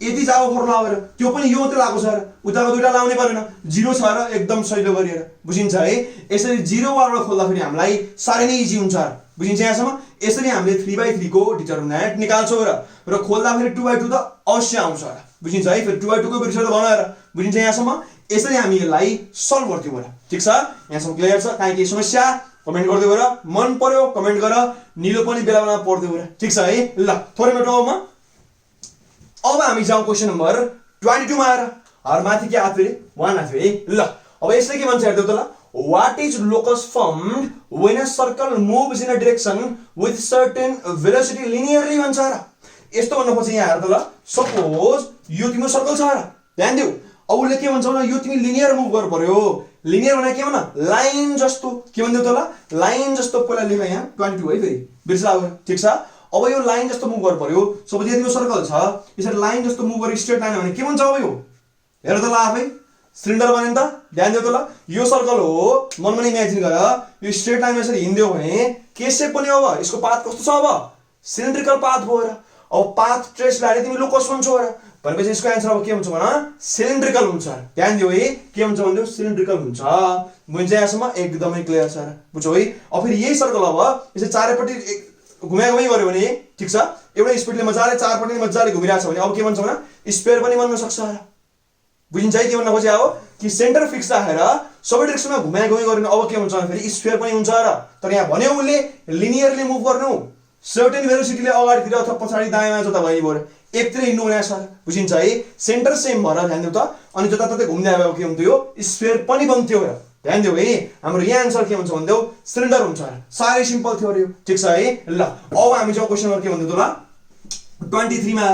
यति जाओ फर्मुला हो त्यो पनि यो मात्र लागो छ र उताको दुईटा लाउने परेन 0 छ र एकदम सजिलो गरिएर बुझिन्छ है यसरी 0 वाला खोल्दा फेरि हामीलाई सारै नै इजी हुन्छ बुझिन्छ यहाँसम्म यसरी हामीले 3/3 को डिटरमिनेन्ट निकाल्छौँ र खोल्दा फेरि 2/2 त अवश्य आउँछ र बुझिन्छ है फेरि 2/2 को बिर्सेर बनाएर बुझिन्छ यहाँसम्म यसरी हामी यसलाई सल्भ गर्थ्यौँ र ठीक छ यहाँसम्म क्लियर छ काहे के समस्या कमेन्ट गर्दै र मन पर्यो कमेन्ट गर निलो पनि बेला बेला पढ्दै र ठीक छ है ल थोरै मेटो अब हामी जाउँ क्वेशन नम्बर 22 मा आएर माथि के आथ्यो रे 1 आथ्यो है ल अब यसले के भन्छ हेर्दै त ल what is locus formed when a circle moves in a direction with certain velocity linearly भन्छ र यस्तो भन्नु खोजे यहाँ हेर त ल सपोज यो तिम्रो सर्कल छ र ध्यान दिउ अब उले के भन्छ भने यो तिमी लिनियर मुभ गर्नु पर्यो लिनियर भने के भन लाइन जस्तो के भन्दिउ त ल लाइन जस्तो पहिला लेख यहाँ 22 है फेरि बिर्सला ठीक छ अब यो लाइन जस्तो मुभ गर्नु पर्यो सपोज यो तिम्रो सर्कल छ यसरी लाइन जस्तो मुभ गरी स्ट्रेट लाइन भने के भन्छ अब यो हेर त ल आफै सिलिन्डर बन्यो नि त ध्यान दिउ त ल यो सर्कल हो मनमनै इमेजिन गर यो स्ट्रेट लाइन यसरी हिँड्दियो भने के शेप पनि अब यसको पाथ कस्तो छ अब सिलिन्ड्रिकल पाथ भयो र अब पाथ ट्रेस लाएर तिमी लोकस भन्छौ र भनेपछि यसको आन्सर अब के हुन्छ भन सिलिन्ड्रिकल हुन्छ ध्यान दिउ है के हुन्छ भन्दिउ सिलिन्ड्रिकल हुन्छ बुझ्छ यहाँसम्म एकदमै क्लियर छ बुझ्यौ है अब फेरि यही सर्कल अब यसले चारैपट्टि घुमाइ गर्यो भने ठीक छ एउटै स्पिडले मजाले चारपट्टि मजाले घुमिरहेछ भने अब के भन्छ भन स्पेयर पनि बन्न सक्छ र बुझिन्छ है के भन्न खोजे हो कि सेन्टर फिक्स राखेर सबै डाइरेक्सनमा घुमाइ गर्यो भने अब के हुन्छ भने फेरि स्पेयर पनि हुन्छ र तर यहाँ भन्यो उले लिनियरली मुभ गर्नु सर्टेन भेलोसिटीले अगाडितिर अथवा पछाडी दायाँमा जता भयो भएर एकतिर हिँड्नु हुने छ बुझिन्छ है सेन्टर सेम भएर ध्यान दिउ त अनि जताततै घुम्दै आयो के हुन्थ्यो स्पेयर पनि बन्थ्यो र ध्यान दिउ है हाम्रो यहाँ आन्सर के हुन्छ भन्दिउ सिलिन्डर हुन्छ सारै सिम्पल थियो रे ठीक छ है ल अब हामी जो क्वेशन नम्बर के भन्दिउ त ल 23 मा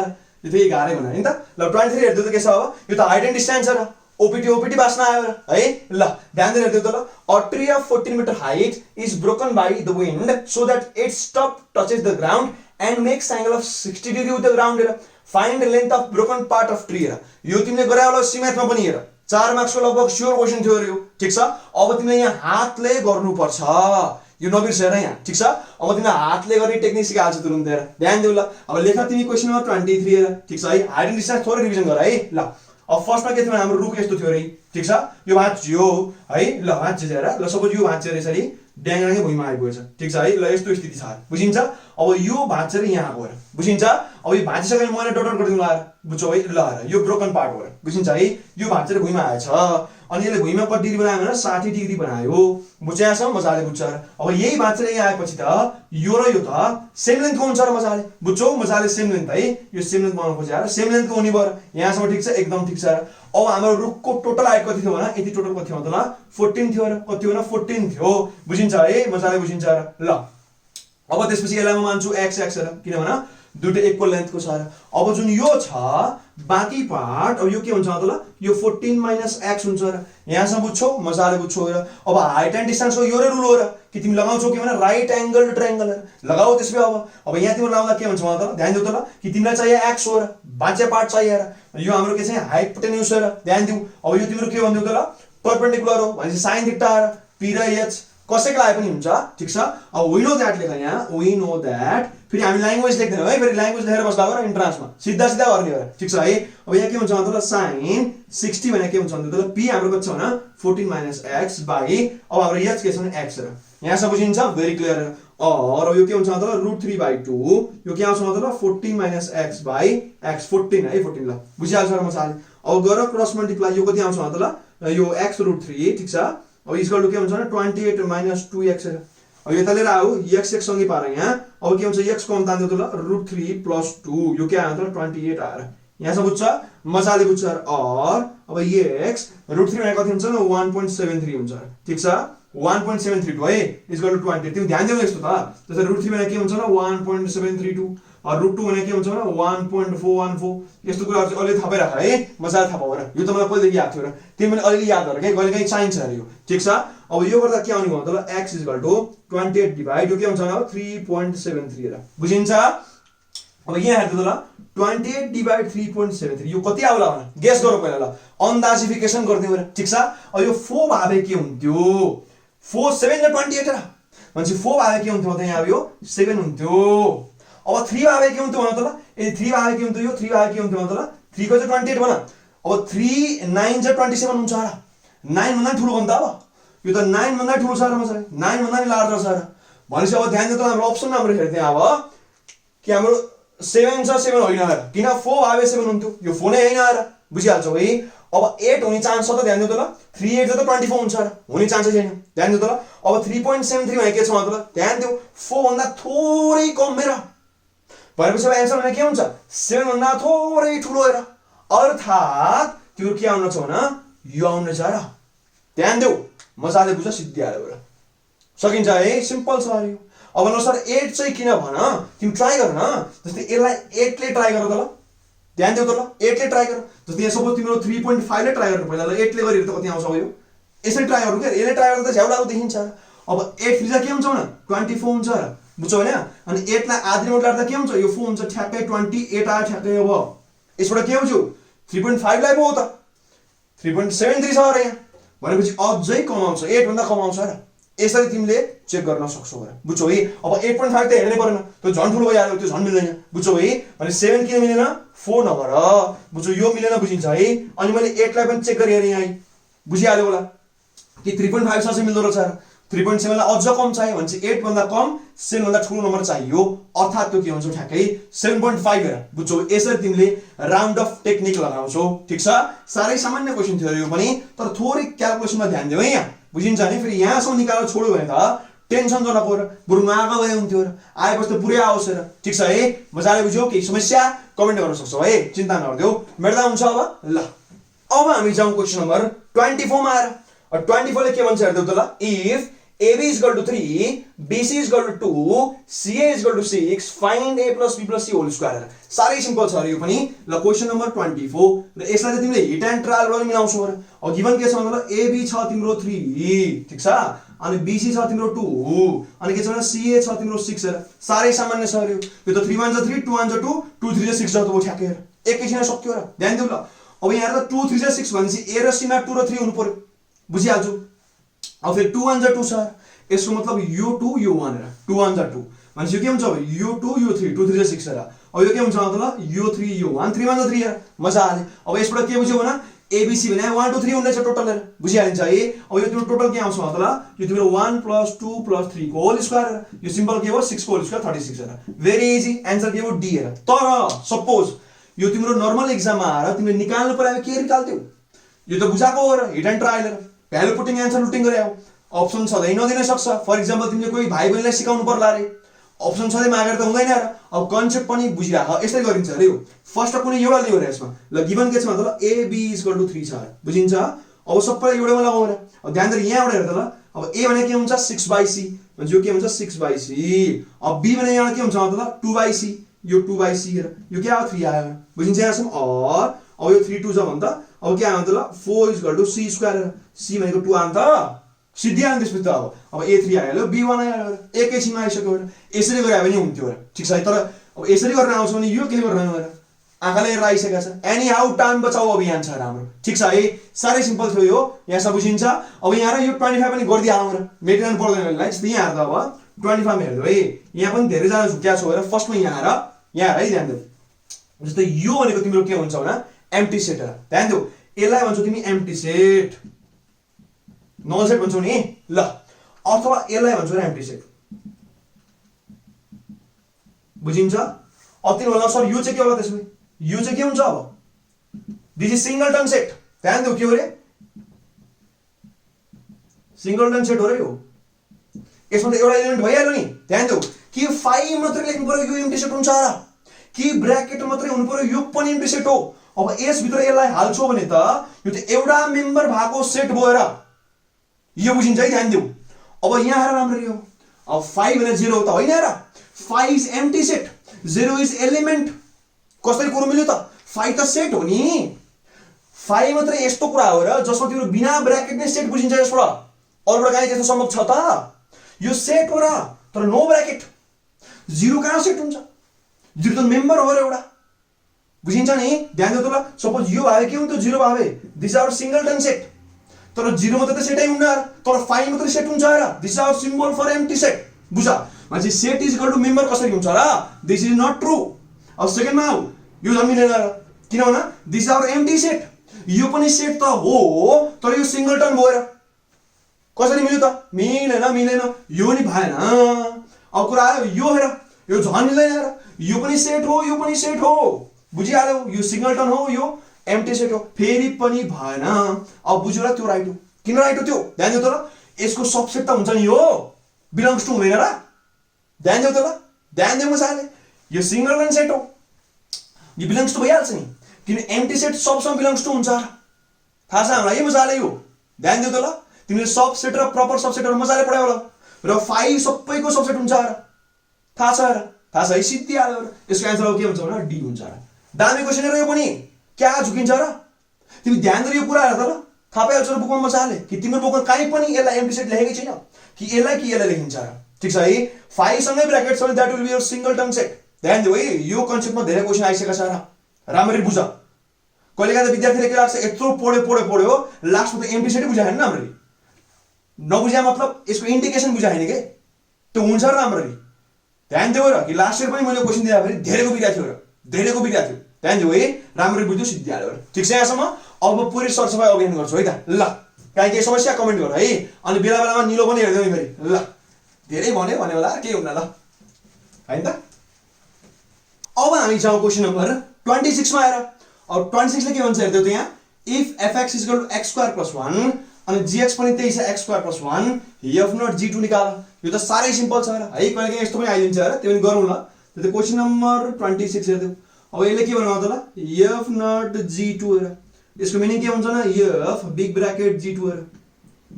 यो फेरि गाह्रै बनायो नि त ल 23 हेर्दिउ त के छ अब यो त हाइट एन्ड डिस्टेन्स छ र ओपीटी बास्न आयो र है ल ध्यान दिएर हेर्दिउ त ल a tree of 14 meter height is broken by the wind so that its top touches the ground and makes angle of 60 degree with the ground र find the length of broken part of tree र यो तिमीले गरे होला सीमाथमा पनि हेर 4 marks को लगभग स्योर क्वेशन थियो यो ठीक छ अब तिमीले यहाँ हातले गर्नु पर्छ यो नबिर्सेर यहाँ ठीक छ अब तिमीले हातले गर्ने टेक्निक सिकाल्छु तुरुन्तै ध्यान दिउ ल अब लेख तिमी क्वेशन नम्बर 23 हेर ठीक छ है हाइट एन्ड डिस्टेन्स थोरै रिभिजन गर है ल अब फर्स्टमा के थियो हाम्रो रुख यस्तो थियो रे ठीक छ यो भाँच्यो है ल भाँचेर ल सपोज यो भाँचेर यसरी ड्याङराङै भुइँमा आइपुगेछ ठीक छ है ल यस्तो स्थिति छ बुझिन्छ अब यो भाँचेर यहाँ गएर बुझिन्छ अब यो भाँचिसकेपछि मैले डट गरिदिउँ ल बुझ्छौ है ल यो ब्रोकन पार्ट हो बुझिन्छ है यो भाँचेर भुइँमा आएछ अनि यसले भुइँमा कति डिग्री बनायो भने 60 डिग्री बनायो बुझ्छ यहाँसम्म मजाले बुझ्छ अब यही भाँचेर यहाँ आएपछि त यो र यो त सेम लेन्थको हुन्छ र मजाले बुझ्छौ मजाले सेम लेन्थ है यो सेम लेन्थ बनाउनु खोजेर सेम लेन्थको हुने भयो यहाँसम्म ठीक छ एकदम ठीक छ अब हाम्रो रुखको टोटल हाइट कति थियो भने यति टोटल कति थियो त ल 14 थियो र कति हो न 14 थियो बुझिन्छ है मजाले बुझिन्छ र ल अब त्यसपछि यसलाई म मान्छु x र किनभने दुईटै इक्वल लेन्थको छ र अब जुन यो छ बाँकी पार्ट अब यो के हुन्छ त ल यो 14 - x हुन्छ र यहाँसम्म बुझ्छौ मजाले बुझ्छौ र अब हाइट एन्ड डिस्टेन्सको यो रुल हो र कि तिमी लगाउँछौ के भने राइट एंगल ट्रायंगल लगाऊ त्यसमै अब यहाँ तिम्रो लाउँदा के हुन्छ त ध्यान दिउ त ल कि तिमीलाई चाहिए x हो र बाँचे पार्ट चाहिए र यो हाम्रो के चाहिँ हाइपोटेन्युस हो र ध्यान दिउ अब यो तिम्रो के भन्दिउ त ल परपेन्डिकुलर हो भनेपछि sin थीटा र p र h कसैको लागि पनि हुन्छ ठीक छ अब वी नो दैट लेख यहाँ वी नो दैट फेरि हामी ल्याङ्ग्वेज लेख्दैनौँ है फेरि ल्याङ्ग्वेज लेखेर बस्दा हो र इन्ट्रान्समा सिधा सिधा गर्ने हो ठीक छ है अब यहाँ के हुन्छ त sin 60 भने के हुन्छ त p हाम्रो कति छ भने 14 - x बाइ अब हाम्रो h के छ भने x र यहाँसम्म बुझिन्छ भेरी क्लियर और यो के हुन्छ त √3/2 यो के आउँछ त 14 - x बाइ x 14 है 14 ल बुझिहाल्छ र मजाले अब गर क्रस मल्टिप्लाई यो कति आउँछ त ल यो x √3 ठीक छ अब इक्वल टु के हुन्छ भने 28 - 2x अब यता लिएर आऊ x सँगै पार यहाँ अब के हुन्छ x को अन्त आउँछ त ल √3 + 2 यो के आयो त 28 आएर यहाँसम्म बुझ्छ मजाले बुझ्छ और अब x √3 भने कति हुन्छ न 1.73 हुन्छ ठीक छ 1.732 है इक्वल टु 20 तिमी ध्यान दिनु यस्तो त त्यसै √3 भने के हुन्छ न 1.732 और √2 भने के हुन्छ न 1.414 यस्तो कुराहरु चाहिँ अलि थपेर राख है मजाले थाहा पाउ र यो त मलाई पहिलेदेखि याद थियो र तिमीले अलिअलि याद गर के कहिले काहीँ चाहिन्छ अरे यो ठीक छ अब यो गर्दा के आउने भयो त ल x = 28 डिभाइड यो के हुन्छ न 3.73 र बुझिन्छ अब यहाँ हेर्दै त ल 28 / 3.73 यो कति आउला भने गेस गरौ पहिला ल अन्दाजिफिकेसन गर्दियौ र ठीक छ अब यो 4 भावे के हुन्थ्यो 4 7 र 28 र भनेपछि 4 भावे के हुन्थ्यो त यहाँ अब यो 7 हुन्थ्यो अब 3 भावे के हुन्थ्यो भन त ल ए 3 भावे के हुन्थ्यो यो 3 भावे के हुन्थ्यो भन त ल 3 को चाहिँ 28 भन अब 3 9 जा 27 हुन्छ र 9 भन्दा ठुलो भन्छ अब यो त 9 भन्दा ठुलो छ र मजाले 9 भन्दा नि लार्जर छ र भनेपछि अब ध्यान दिनु त हाम्रो अप्सन राम्रो हेर्थे अब कि हाम्रो 7 छ 7 होइन र किन 4 भावे 7 हुन्थ्यो यो 4 नै हैन र बुझिहाल्छौ है अब 8 हुने चान्स छ त ध्यान दिनु त ल 3 8 त 24 हुन्छ र हुने चान्स छैन ध्यान दिनु त ल अब 3.73 भने के छ मतलब ध्यान दिउ 4 भन्दा थोरै कम मेरा भनेपछि अब आन्सर भने के हुन्छ 7 भन्दा थोरै ठुलो हेर अर्थात तिम्रो के आउन छ भने यो आउन छ र ध्यान देऊ मजाले बुझ सिद्धिहाल्यो र सकिन्छ है सिम्पल छ यो अब न सर 8 चाहिँ किन भन तिमी ट्राई गर न जस्तै यसलाई 8 ले ट्राई गर त ल ध्यान देऊ त ल 8 ले ट्राई गर जस्तै यहाँ सपोज तिम्रो 3.5 ले ट्राई गर्नु पहिला ल 8 ले गरिर त कति आउँछ यो यसरी ट्राई गर्नु के यसले ट्राई गर्दा त झ्याउ लागु देखिन्छ अब 8 फ्री के हुन्छ भने 24 हुन्छ र बुझ्यौ हैन अनि 8 लाई आधी मोड लाग्दा के हुन्छ यो 4 हुन्छ ठ्याक्कै 28 आयो ठ्याक्कै अब यसबाट के बुझ्यौ 3.5 लाई पो त 3.73 छ र यहाँ भनेपछि अझै कम आउँछ 8 भन्दा कम आउँछ र यसरी तिमीले चेक गर्न सक्छौ र बुझ्यौ है अब 8.5 त हेर्नै पर्दैन त्यो झन् ठुलो भइहाल्यो त्यो झन् मिल्दैन बुझ्यौ है अनि 7 किन मिलेन 4 नगर बुझ्यौ यो मिलेन बुझिन्छ है अनि मैले 8 लाई पनि चेक गरि हेरेँ यहाँ बुझिहाल्यो होला कि 3.5 सँग मिल्दो रहेछ 3.7 लाई अझ कम चाहियो भने चाहिँ 8 भन्दा कम 7 भन्दा ठुलो नम्बर चाहियो अर्थात् त्यो के हुन्छ ठ्याक्कै 7.5 हेर बुझ्यौ यसरी तिमीले राउन्ड अफ टेक्निक लगाउँछौ ठीक छ सारै सामान्य क्वेशन थियो यो पनि तर थोरै क्याल्कुलेसनमा ध्यान देऊ है यहाँ बुझिन्छ नि फेरि यहाँसम्म निकालेर छोड्यो भने त टेन्सन जो नपर्यो बरु मागा गए हुन्थ्यो र आएपछि त पुरै आओस् र ठीक छ है मजाले बुझ्यौ केही समस्या कमेन्ट गर्न सक्छौ है चिन्ता नगर्देऊ मेट्दा हुन्छ अब ल अब हामी जाउँ क्वेशन नम्बर 24 मा आएर 24 ले के भन्छ हेर्देऊ त ल if AB is equal to 3, BC is equal to 2, CA is equal to 6, find A plus B plus C whole square. सारै सिम्पल छ यो पनि ल क्वेशन नम्बर 24 र यसलाई चाहिँ तिमीले हिट एन्ड ट्रायल गर्न मिलाउँछौ र अब गिवन के छ भन्दा AB छ तिम्रो 3 ठीक छ अनि BC छ तिम्रो 2 अनि के छ भन्दा CA छ तिम्रो 6 र सारै सामान्य छ यो त 3 1 जा 3 2 1 जा 2 2 3 जा 6 जस्तो भयो ठ्याक्कै एकैछिनमा सक्यो र ध्यान देऊ ल अब यहाँ त 2 3 जा 6 भनेपछि A र C मा 2 र 3 हुनु पर्यो बुझिहाल्छु अब फेरि 2 1 जा 2 छ यसको मतलब यो 2 यो 1 र 2 1 जा 2 भनेपछि यो के हुन्छ अब यो 2 यो 3 2 3 जा 6 र अब यो के हुन्छ मतलब यो 3 यो 1 3 1 जा 3 मजाले अब यसबाट के बुझ्यौ भने ABC भने 1 2 3 हुँदैछ टोटल बुझिहालिन्छ है अब यो तिम्रो टोटल के आउँछ मतलब यो तिम्रो 1 + 2 + 3 को होल स्क्वायर यो सिम्पल के हो 6 को होल स्क्वायर 36 र भेरी इजी आन्सर के हो डी हेर तर सपोज यो तिम्रो नर्मल एक्जाममा आएर तिमीले निकाल्नु पर्यो के निकाल्थ्यौ यो त बुझाको हो र hit and trial value putting answer looting गरे अप्सन छँदै नदिन सक्छ फर इक्जाम्पल तिमीले कोही भाइ बहिनीलाई सिकाउनु पर्ला रे अप्सन छँदै मागेर त हुँदैन र अब कन्सेप्ट पनि बुझिराख यसरी गरिन्छ अरे यो फर्स्ट कुनै एउटा लियो रे यसमा ल गिवन के छ मतलब AB = 3 छ बुझिन्छ अब सबै एउटामा लगाउँ रे अब ध्यान गरी यहाँबाट हेर त ल अब A भने के हुन्छ 6/C भने यो के हुन्छ 6/C अब B भने यहाँ के हुन्छ मतलब 2/C यो 2/C हेर यो के आयो 3 आयो बुझिन्छ यहाँसम्म अब यो 3 2 छ भन्दा अब के आयो मतलब 4 = C² C भनेको 2 आयो त सिद्धि आयो त्यसपछि त अब A3 आयो B1 आयो एकैछिनमा आइसक्यो यसरी गरे पनि हुन्थ्यो र ठीक छ तर अब यसरी गर्न आउँछ भने यो के गर्न आउँदैन आँखाले हेरेर आइसकेको छ एनी हाउ टाइम बचाउ अभियान छ राम्रो ठीक छ है सारै सिम्पल थियो यो यहाँसम्म बुझिन्छ अब यहाँ र यो 25 पनि गरिदिए आउँ र मेटिरहनु पर्दैन लाइक जस्तै यहाँ हेर्दा अब 25 मा हेर्दै है यहाँ पनि धेरै जना झुक्या छ र फर्स्टमा यहाँ है ध्यान देऊ जस्तै यो भनेको तिम्रो के हुन्छ भने एम्प्टी सेट हो ध्यान देऊ यसलाई भन्छौ तिमी एम्प्टी सेट नल सेट भन्छौ नि ल अथवा यसलाई भन्छौ एम्प्टी सेट बुझिन्छ अति होला सर यो चाहिँ के होला त्यसमै यो चाहिँ के हुन्छ अब दिस इज सिंगलटन सेट ध्यान देऊ के हो रे सिंगलटन सेट हो रे यो यसमा त एउटा एलिमेन्ट भइहाल्यो नि ध्यान देऊ कि 5 मात्र लेख्नु पर्यो यो एम्प्टी सेट हुन्छ र कि ब्र्याकेट मात्रै हुनु पर्यो यो पनि एम्प्टी सेट हो अब यस भित्र यसलाई हाल्छौ भने त यो त एउटा मेम्बर भएको सेट भयो र यो बुझिन्छ है ध्यान देऊ अब यहाँ हेर राम्ररी यो अब 5 भने 0 त होइन र 5 is empty set 0 is element कसरी कुरो मिल्यो त 5 त सेट हो नि 5 मात्र यस्तो कुरा हो र जसमा तिम्रो बिना ब्र्याकेट नै सेट बुझिन्छ यसबाट अरूबाट काहीँ त्यस्तो सम्भव छ त यो सेट हो र तर नो ब्र्याकेट 0 कहाँ सेट हुन्छ 0 त मेम्बर हो र एउटा बुझिन्छ नि ध्यान दिनु त ल सपोज यो भए के हुन्थ्यो 0 भए दिस आवर सिंगलटन सेट तर 0 मात्र त सेटै हुन्न तर 5 मात्र सेट हुन्छ र this our symbol for empty set बुझ मान्छे set is equal to member कसरी हुन्छ र दिस इज नट ट्रू अब सेकेन्डमा आऊ यो जमिनेन र किन भन दिस आवर एम्प्टी सेट यो पनि सेट त हो तर यो सिंगलटन भयो र कसरी मिल्यो त मिलेन यो नि भएन अब कुरा आयो यो हेर यो झन् मिल्दैन र यो पनि सेट हो बुझिहाल्यौ यो सिंगलटन हो यो एम्प्टी सेट हो फेरि पनि भएन अब बुझ्यो र त्यो राइट हो किन राइट हो त्यो ध्यान दिउ त ल यसको सबसेट त हुन्छ नि यो बिलोंग्स टु हुँदैन र ध्यान दिउ त ल ध्यान दिउ मजाले यो सिंगलटन सेट हो यो बिलोंग्स टु भइहाल्छ नि किन एम्प्टी सेट सबसँग बिलोंग्स टु हुन्छ थाहा छ हामीलाई मजाले यो ध्यान दिउ त ल तिमीले सबसेट र प्रपर सबसेटहरु मजाले पढायौ होला र फाइ सबैको सबसेट हुन्छ र थाहा छ है सिद्धि आयो र यसको आन्सर अब के हुन्छ भने डी हुन्छ र दामी क्वेशन हेर यो पनि क्या झुकिन्छ र तिमी ध्यान दिएर यो कुरा हेर त ल थाहा पाइहाल्छ र बुकमा मजाले कि तिम्रो बुकमा काहीँ पनि यसलाई एम्प्टी सेट लेखेकै छैन कि यसलाई लेखिन्छ र ठीक छ है फाइ सँगै ब्र्याकेट छ भने that will be your single term set ध्यान दिऊ है यो कन्सेप्टमा धेरै क्वेशन आइसकेको छ र राम्ररी बुझ कहिलेकाहीँ त विद्यार्थीले के लाग्छ यत्रो पढ्यो लास्टमा त एम्प्टी सेटै बुझाएन राम्ररी नबुझ्या मतलब यसको इन्डिकेसन बुझाएन के त्यो हुन्छ र राम्ररी ध्यान दिऊ र कि लास्ट इयर पनि मैले क्वेशन दिँदाखेरि धेरैको विद्यार्थी ध्यान दिऊ है राम्ररी बुझ्यो सिद्धि हाल्यो ठीक छ यहाँसम्म अब पुरै सरसफाइ अभियान गर्छु है त ल काहीँ केही समस्या कमेन्ट गर है अनि बेला बेलामा निलो पनि हेर्दै फेरि ल धेरै भन्यो भने होला के हुन्न ल हैन त अब हामी जाउँ क्वेशन नम्बर 26 मा आएर अब 26 ले के भन्छ हेर्दै त यहाँ इफ fx = x² + 1 अनि gx पनि त्यही छ x² + 1 f0 g2 निकाल यो त सारै सिम्पल छ र है कहिले यस्तो पनि आइदिन्छ र त्यो पनि गरौँ ल त्यो क्वेशन नम्बर 26 हेर्दै अब यसले के भन्नु त ल f0 g2 हेर यसको मिनिङ के हुन्छ न f बिग ब्र्याकेट g2 हेर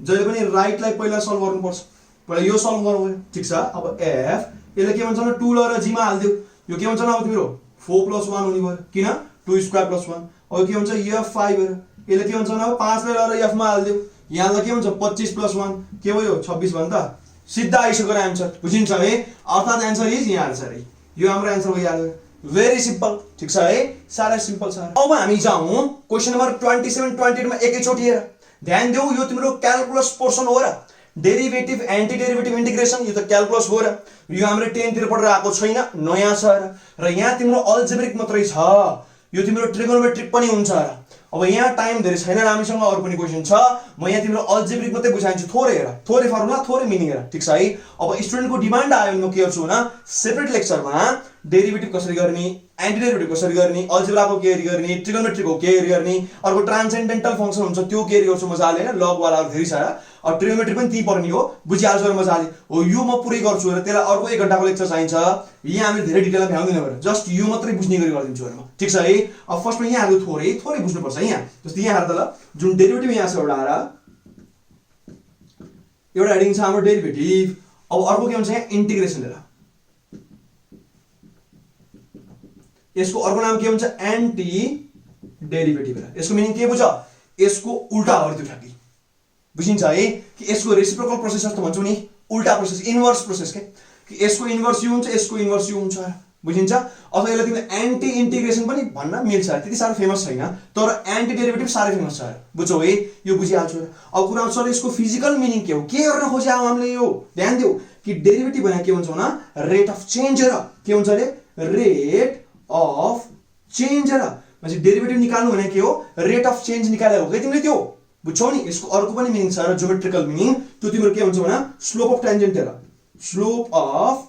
जहिले पनि राइट लाई पहिला सल्भ गर्नुपर्छ पहिला यो सल्भ गरौँ ठीक छ अब f यसले के भन्छ न 2 ल र g मा हाल्दियौ यो के भन्छ न अब तिम्रो 4 + 1 हुने भयो किन 2² + 1 अब के भन्छ f5 हेर यसले के भन्छ न 5 ले ल र f मा हाल्दियौ यहाँ ल के भन्छ 25 + 1 के भयो 26 भन्छ सिधा आइसक्यो आन्सर बुझिन्छ है अर्थात आन्सर इज यहाँ आन्सर है यो हाम्रो आन्सर भइहाल्यो भेरी सिम्पल ठीक छ है सारा सिम्पल छ अब हामी जाउँ क्वेशन नम्बर 27 28 मा एकैचोटी हेर ध्यान देऊ यो तिम्रो क्याल्कुलस पोर्सन हो र डेरिभेटिभ एन्टी डेरिभेटिभ इन्टिग्रेसन यो त क्याल्कुलस हो र यो हाम्रो 10 तिर पढेर आएको छैन नयाँ छ र यहाँ तिम्रो अल्जेब्रिक मात्रै छ यो तिम्रो ट्रिगोनोमेट्रिक पनि हुन्छ र अब यहाँ टाइम धेरै छैन र हामीसँग अरु पनि क्वेशन छ म यहाँ तिम्रो अल्जेब्रिक मात्रै बुझाइन्छु थोरै हेर थोरै फर्मुला थोरै मिनिङ हेर ठीक छ है अब स्टुडेन्टको डिमान्ड आयो भने म के गर्छु न सेपरेट लेक्चरमा डेरिभेटिभ कसरी गर्ने एन्टी डेरिभेटिभ कसरी गर्ने अल्जेब्राको के गर्ने ट्रिगोनोमेट्रिकको के गर्ने अर्को ट्रान्सेन्डेन्टल फंक्सन हुन्छ त्यो के गर्छु मजाले हैन लग वालाहरु धेरै छ अब ट्रिगोनोमेट्री पनि त्यही पर्ने हो बुझिहाल्छु र मजाले हो यो म पुरै गर्छु र त्यसलाई अर्को 1 घण्टाको लेक्चर चाहिन्छ यहाँ हामी धेरै डिटेलमा भ्याउँदैन भएर जस्ट यो मात्रै बुझ्ने गरी गरिदिन्छु म ठीक छ है अब फर्स्टमा यहाँ हामी थोरै बुझ्नु पर्छ यहाँ जस्तै यहाँ हेर त ल जुन डेरिभेटिभ यहाँ छ एउटा हेडिङ छ हाम्रो डेरिभेटिभ अब अर्को के भन्छ यहाँ इन्टिग्रेसन हेर यसको अर्को नाम के भन्छ एन्टी डेरिभेटिभ हेर यसको मिनिङ के बुझ यसको उल्टा हो त्यो ठ्याक्कै बुझिन्छ है कि यसको रेसिप्रोकल प्रोसेस जस्तो भन्छौ नि उल्टा प्रोसेस इन्भर्स प्रोसेस के कि यसको इन्भर्स यो हुन्छ यसको इन्भर्स यो हुन्छ बुझिन्छ अथवा यसलाई तिमीले एन्टी इन्टिग्रेसन पनि भन्न मिल्छ त्यति साह्रो फेमस छैन तर एन्टी डेरिभेटिभ साह्रै फेमस छ बुझ्छौ है यो बुझिहाल्छु अब कुरा आउँछ यसको फिजिकल मिनिङ के हो के गर्न खोजे हामीले यो ध्यान दिऊ कि डेरिभेटिभ भने के भन्छ न रेट अफ चेन्ज र के हुन्छ रे रेट अफ चेन्ज र म्हणजे डेरिभेटिभ निकाल्नु भने के हो रेट अफ चेन्ज निकाले हो के तिमीले त्यो बुझ्छौ नि यसको अर्को पनि मिनिङ छ र ज्योमेट्रिकल मिनिङ त्यो तिम्रो के हुन्छ भने स्लोप अफ टेन्जेन्ट हेर स्लोप अफ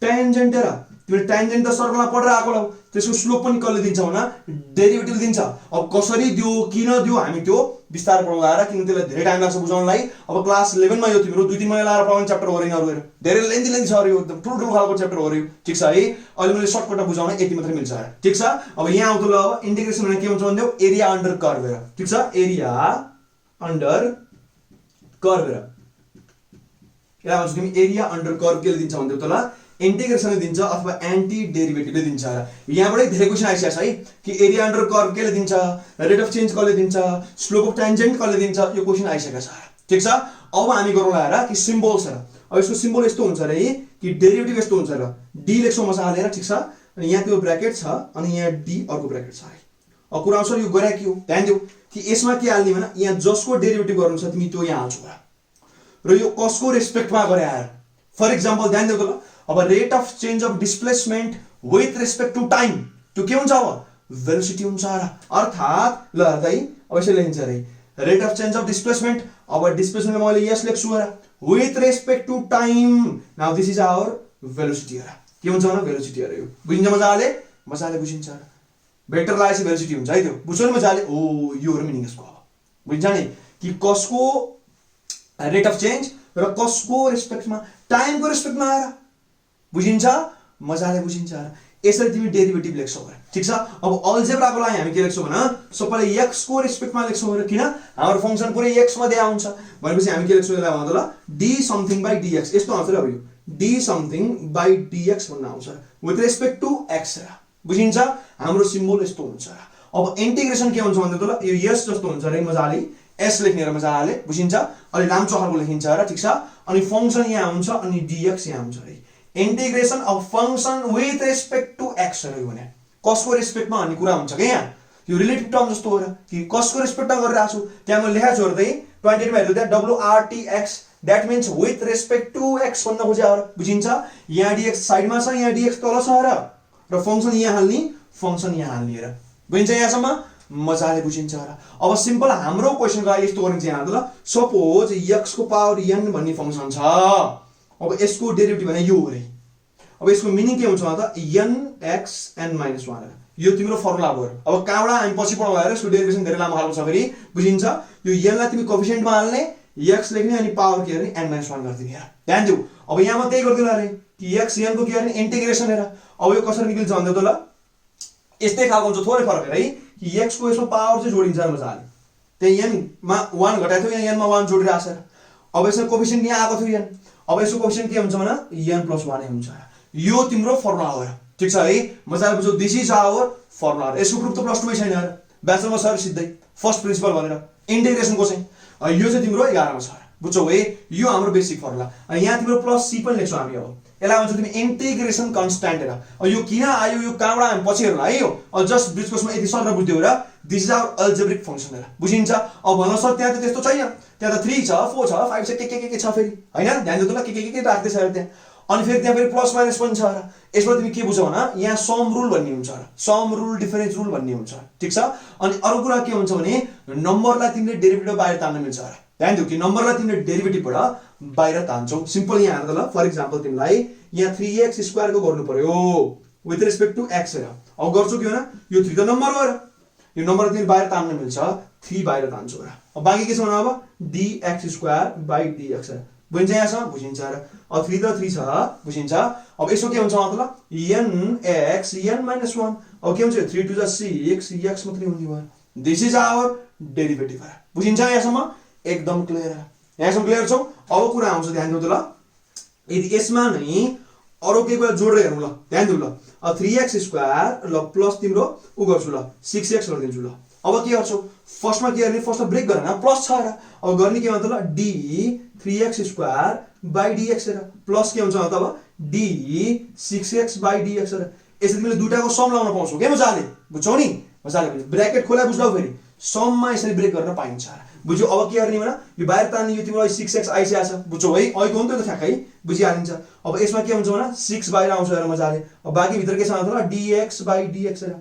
टेन्जेन्ट हेर तिम्रो टेन्जेन्ट त सर्कलमा पढेर आएको ल त्यसको स्लोप पनि कसले दिन्छ भने डेरिभेटिभ दिन्छ अब कसरी दियो किन दियो हामी त्यो विस्तार पढाउँदा र किन त्यसलाई धेरै टाइम लाग्छ बुझाउनलाई अब क्लास 11 मा यो तिम्रो 2-3 महिना लाएर पढाउने च्याप्टर हो हैन अरु धेरै लेन्थी छ यो एकदम ठुलो खालको च्याप्टर हो ठीक छ है अहिले मैले सर्टकटमा बुझाउन यति मात्र मिल्छ ठीक छ अब यहाँ आउँछ ल अब इन्टिग्रेसन भने के हुन्छ भन्दियो एरिया अन्डर कर्व हेर ठीक छ एरिया अन्डर कर्व हेर यहाँ आउँछ तिमी एरिया अन्डर कर्व के दिन्छ भन्दियो त ल इन्टिग्रेसनले दिन्छ अथवा एन्टी डेरिभेटिभले दिन्छ यहाँबाटै धेरै क्वेशन आइसक्छ है कि एरिया अन्डर कर्व केले दिन्छ रेट अफ चेन्ज कसले दिन्छ स्लोप अफ टेन्जेन्ट कसले दिन्छ यो क्वेशन आइसक्छ ठीक छ अब हामी गरौँला हेर कि सिम्बोल्स हेर अब यसको सिम्बोल यस्तो हुन्छ रे कि डेरिभेटिभ यस्तो हुन्छ र डी लेख्छौ मजाले हेर ठीक छ अनि यहाँ त्यो ब्र्याकेट छ अनि यहाँ डी अर्को ब्र्याकेट छ अब कुरा आउँछ यो गरे के हो ध्यान दिऊ कि यसमा के हाल्ने भने यहाँ जसको डेरिभेटिभ गर्नु छ तिमी त्यो यहाँ हाल्छौ र यो कसको रेस्पेक्टमा गरे आएर फर एक्जाम्पल ध्यान दिऊ त अब rate of change of displacement with respect to time त्यो के हुन्छ अब भेलोसिटी हुन्छ र अर्थात ल हेर्दै अब यसले लेखिन्छ रे rate of change of displacement अब डिस्प्लेसमेन्ट मैले यस लेख्छु र with respect to time now this is our velocity र के हुन्छ भने भेलोसिटी र यो बुझिन्छ मजाले बुझिन्छ भेक्टर लागेपछि भेलोसिटी हुन्छ है त्यो बुझ्नु मजाले ओ यो हो मिनिङ यसको अब बुझिन्छ नि कि कसको रेट अफ चेन्ज र कसको रेस्पेक्टमा टाइमको रेस्पेक्टमा आएर बुझिन्छ मजाले बुझिन्छ यसरी तिमी डेरिभेटिभ लेख्छौ र ठीक छ। अब अल्जेब्राको लागि हामी के लेख्छौँ भने सबैले x को रेस्पेक्टमा लेख्छौँ र किन हाम्रो फंक्सन पुरै x मा दिया हुन्छ भनेपछि हामी के लेख्छौँ यसलाई मतलब d समथिङ बाइ dx यस्तो आउँछ र अब यो d समथिङ बाइ dx भन्न आउँछ विथ रेस्पेक्ट टु x र बुझिन्छ हाम्रो सिम्बल यस्तो हुन्छ र। अब इन्टिग्रेसन के हुन्छ भन्दा त यो s जस्तो हुन्छ र मजाले s लेख्ने र मजाले बुझिन्छ अलि लामो चौखाको लेखिन्छ र ठीक छ। अनि फंक्सन यहाँ हुन्छ अनि dx यहाँ हुन्छ रे integration of function with respect to x भने कसको रेस्पेक्टमा भन्ने कुरा हुन्छ के यहाँ यो रिलेटिभ टर्म जस्तो हो र कि कसको रेस्पेक्टमा गरिरहेको छु त्यहाँ मैले लेखा छु हेर्दै 20 मा हेर्नु त्यहाँ WRTX that means with respect to x भन्न खोजे हो बुझिन्छ। यहाँ dx साइडमा छ यहाँ dx तल छ र फंक्सन यहाँ हाल्ने फंक्सन यहाँ हाल्ने र बुझिन्छ यहाँसम्म मजाले बुझिन्छ र। अब सिम्पल हाम्रो क्वेशनको लागि यस्तो गरिन्छ यहाँ ल सपोज x को पावर n भन्ने फंक्सन छ अब यसको डेरिभेटिभ भने यो हो रे। अब यसको मिनिङ के हुन्छ भन्दा nx n-1 यो तिम्रो फर्मुला भयो। अब कहाँबाट हामी पछि पढाउँदा हेर यसको डेरिभेसन धेरै लामो खालको छ फेरि बुझिन्छ। यो n लाई तिमी कोएफिसिएन्टमा हाल्ने x लेख्ने अनि पावर के गर्ने n-1 गर्दिने हेर ध्यान दिऊ। अब यहाँ म त्यही गर्दिन रे कि x n को के गर्ने इन्टिग्रेसन हेर। अब यो कसरी निक्लिन्छ भन्दा त ल यस्तै खालको हुन्छ थोरै फरक है कि x को यसमा पावर चाहिँ जोडिन्छ मजाले त्यही n मा 1 घटाएको थियो यहाँ n मा 1 जोडिरहेछ। अब यसमा कोएफिसिएन्ट यहाँ आएको थियो n अब यसको कोएफिसिएन्ट के हुन्छ भने n+1 नै हुन्छ यो तिम्रो फर्मुला हो ठीक छ है मजाले बुझ्यौ दिस इज आवर फर्मुला। यसको प्रुफ त प्लस 2 मै छैन यार ब्याचलरमा सर सिधै फर्स्ट प्रिन्सिपल भनेर इन्टिग्रेसनको चाहिँ यो चाहिँ तिम्रो 11 मा छ बुझ्यौ है यो हाम्रो बेसिक फर्मुला। अनि यहाँ तिम्रो प्लस c पनि लेख्छौ हामी। अब यसलाई भन्छ तिमी इन्टिग्रेसन कन्स्ट्यान्ट हेर यो किन आयो यो कहाँबाट हामी पछि हेर्नु है यो जस्ट ब्रिज कोर्समा यति सरल बुझ्दियौ र this is our algebraic function हेर बुझिन्छ। अब भन्न सर त्यहाँ त त्यस्तो छैन त्यहाँ त 3 छ 4 छ 5 छ के छ फेरि हैन ध्यान दिनु ल के राख्दै छ त्यहाँ। अनि फेरि त्यहाँ फेरि प्लस माइनस पनि छ र यसमा तिमी के बुझ्यौ भने यहाँ सम रुल भन्ने हुन्छ र सम रुल डिफरेन्स रुल भन्ने हुन्छ ठीक छ। अनि अरु कुरा के हुन्छ भने नम्बरलाई तिमीले डेरिभेटिभ बाहिर तान्न मिल्छ र ध्यान दिऊ कि नम्बरलाई तिमीले डेरिभेटिभबाट बाहिर तान्छौ। सिम्पल यहाँ हेर्दा ल फर एक्जाम्पल तिमीलाई यहाँ 3x² को गर्नु पर्यो विथ रेस्पेक्ट टु x हेर अब गर्छौ के हो यो 3 त नम्बर हो र यो नम्बर तिमीले बाहिर तान्न मिल्छ 3 बाहिर तान्छौ र अब बाँकी के छ भने अब dx² dx बुझिन्छ यहाँसम्म बुझिन्छ र अब 3 त 3 छ बुझिन्छ। अब यसो के हुन्छ मतलब nx n-1 अब के हुन्छ 3 2 6 x मात्रै हुने भयो दिस इज आवर डेरिभेटिभ बुझिन्छ यहाँसम्म एकदम क्लियर यहाँसम्म क्लियर छौ। अब कुरा आउँछ ध्यान दिनु त ल यदि यसमा नै अरु के कुरा जोडेर हेरौँ ल ध्यान दिनु ल 3x² ल प्लस तिम्रो उ गर्छु ल 6x गरिदिन्छु ल। अब के गर्छौ फर्स्टमा के गर्ने फर्स्टमा ब्रेक गरेन प्लस छ र अब गर्ने के भन्छ ल d 3x² बाइ dx र प्लस के हुन्छ त अब d 6x बाइ dx र यसरी तिमीले दुईटाको सम लाउन पाउँछौ के मजाले बुझ्छौ नि मजाले ब्र्याकेट खोला बुझ्दाउ फेरि सममा यसरी ब्रेक गर्न पाइन्छ बुझ्यौ। अब के गर्ने भने यो बाहिर तान्ने यो तिम्रो 6x आइसकेछ बुझ्छौ है अहिलेको हो नि त ठ्याक्कै बुझिहालिन्छ। अब यसमा के हुन्छ भने 6 बाहिर आउँछ हेर मजाले अब बाँकी भित्र के छ भन्दा dx बाइ dx र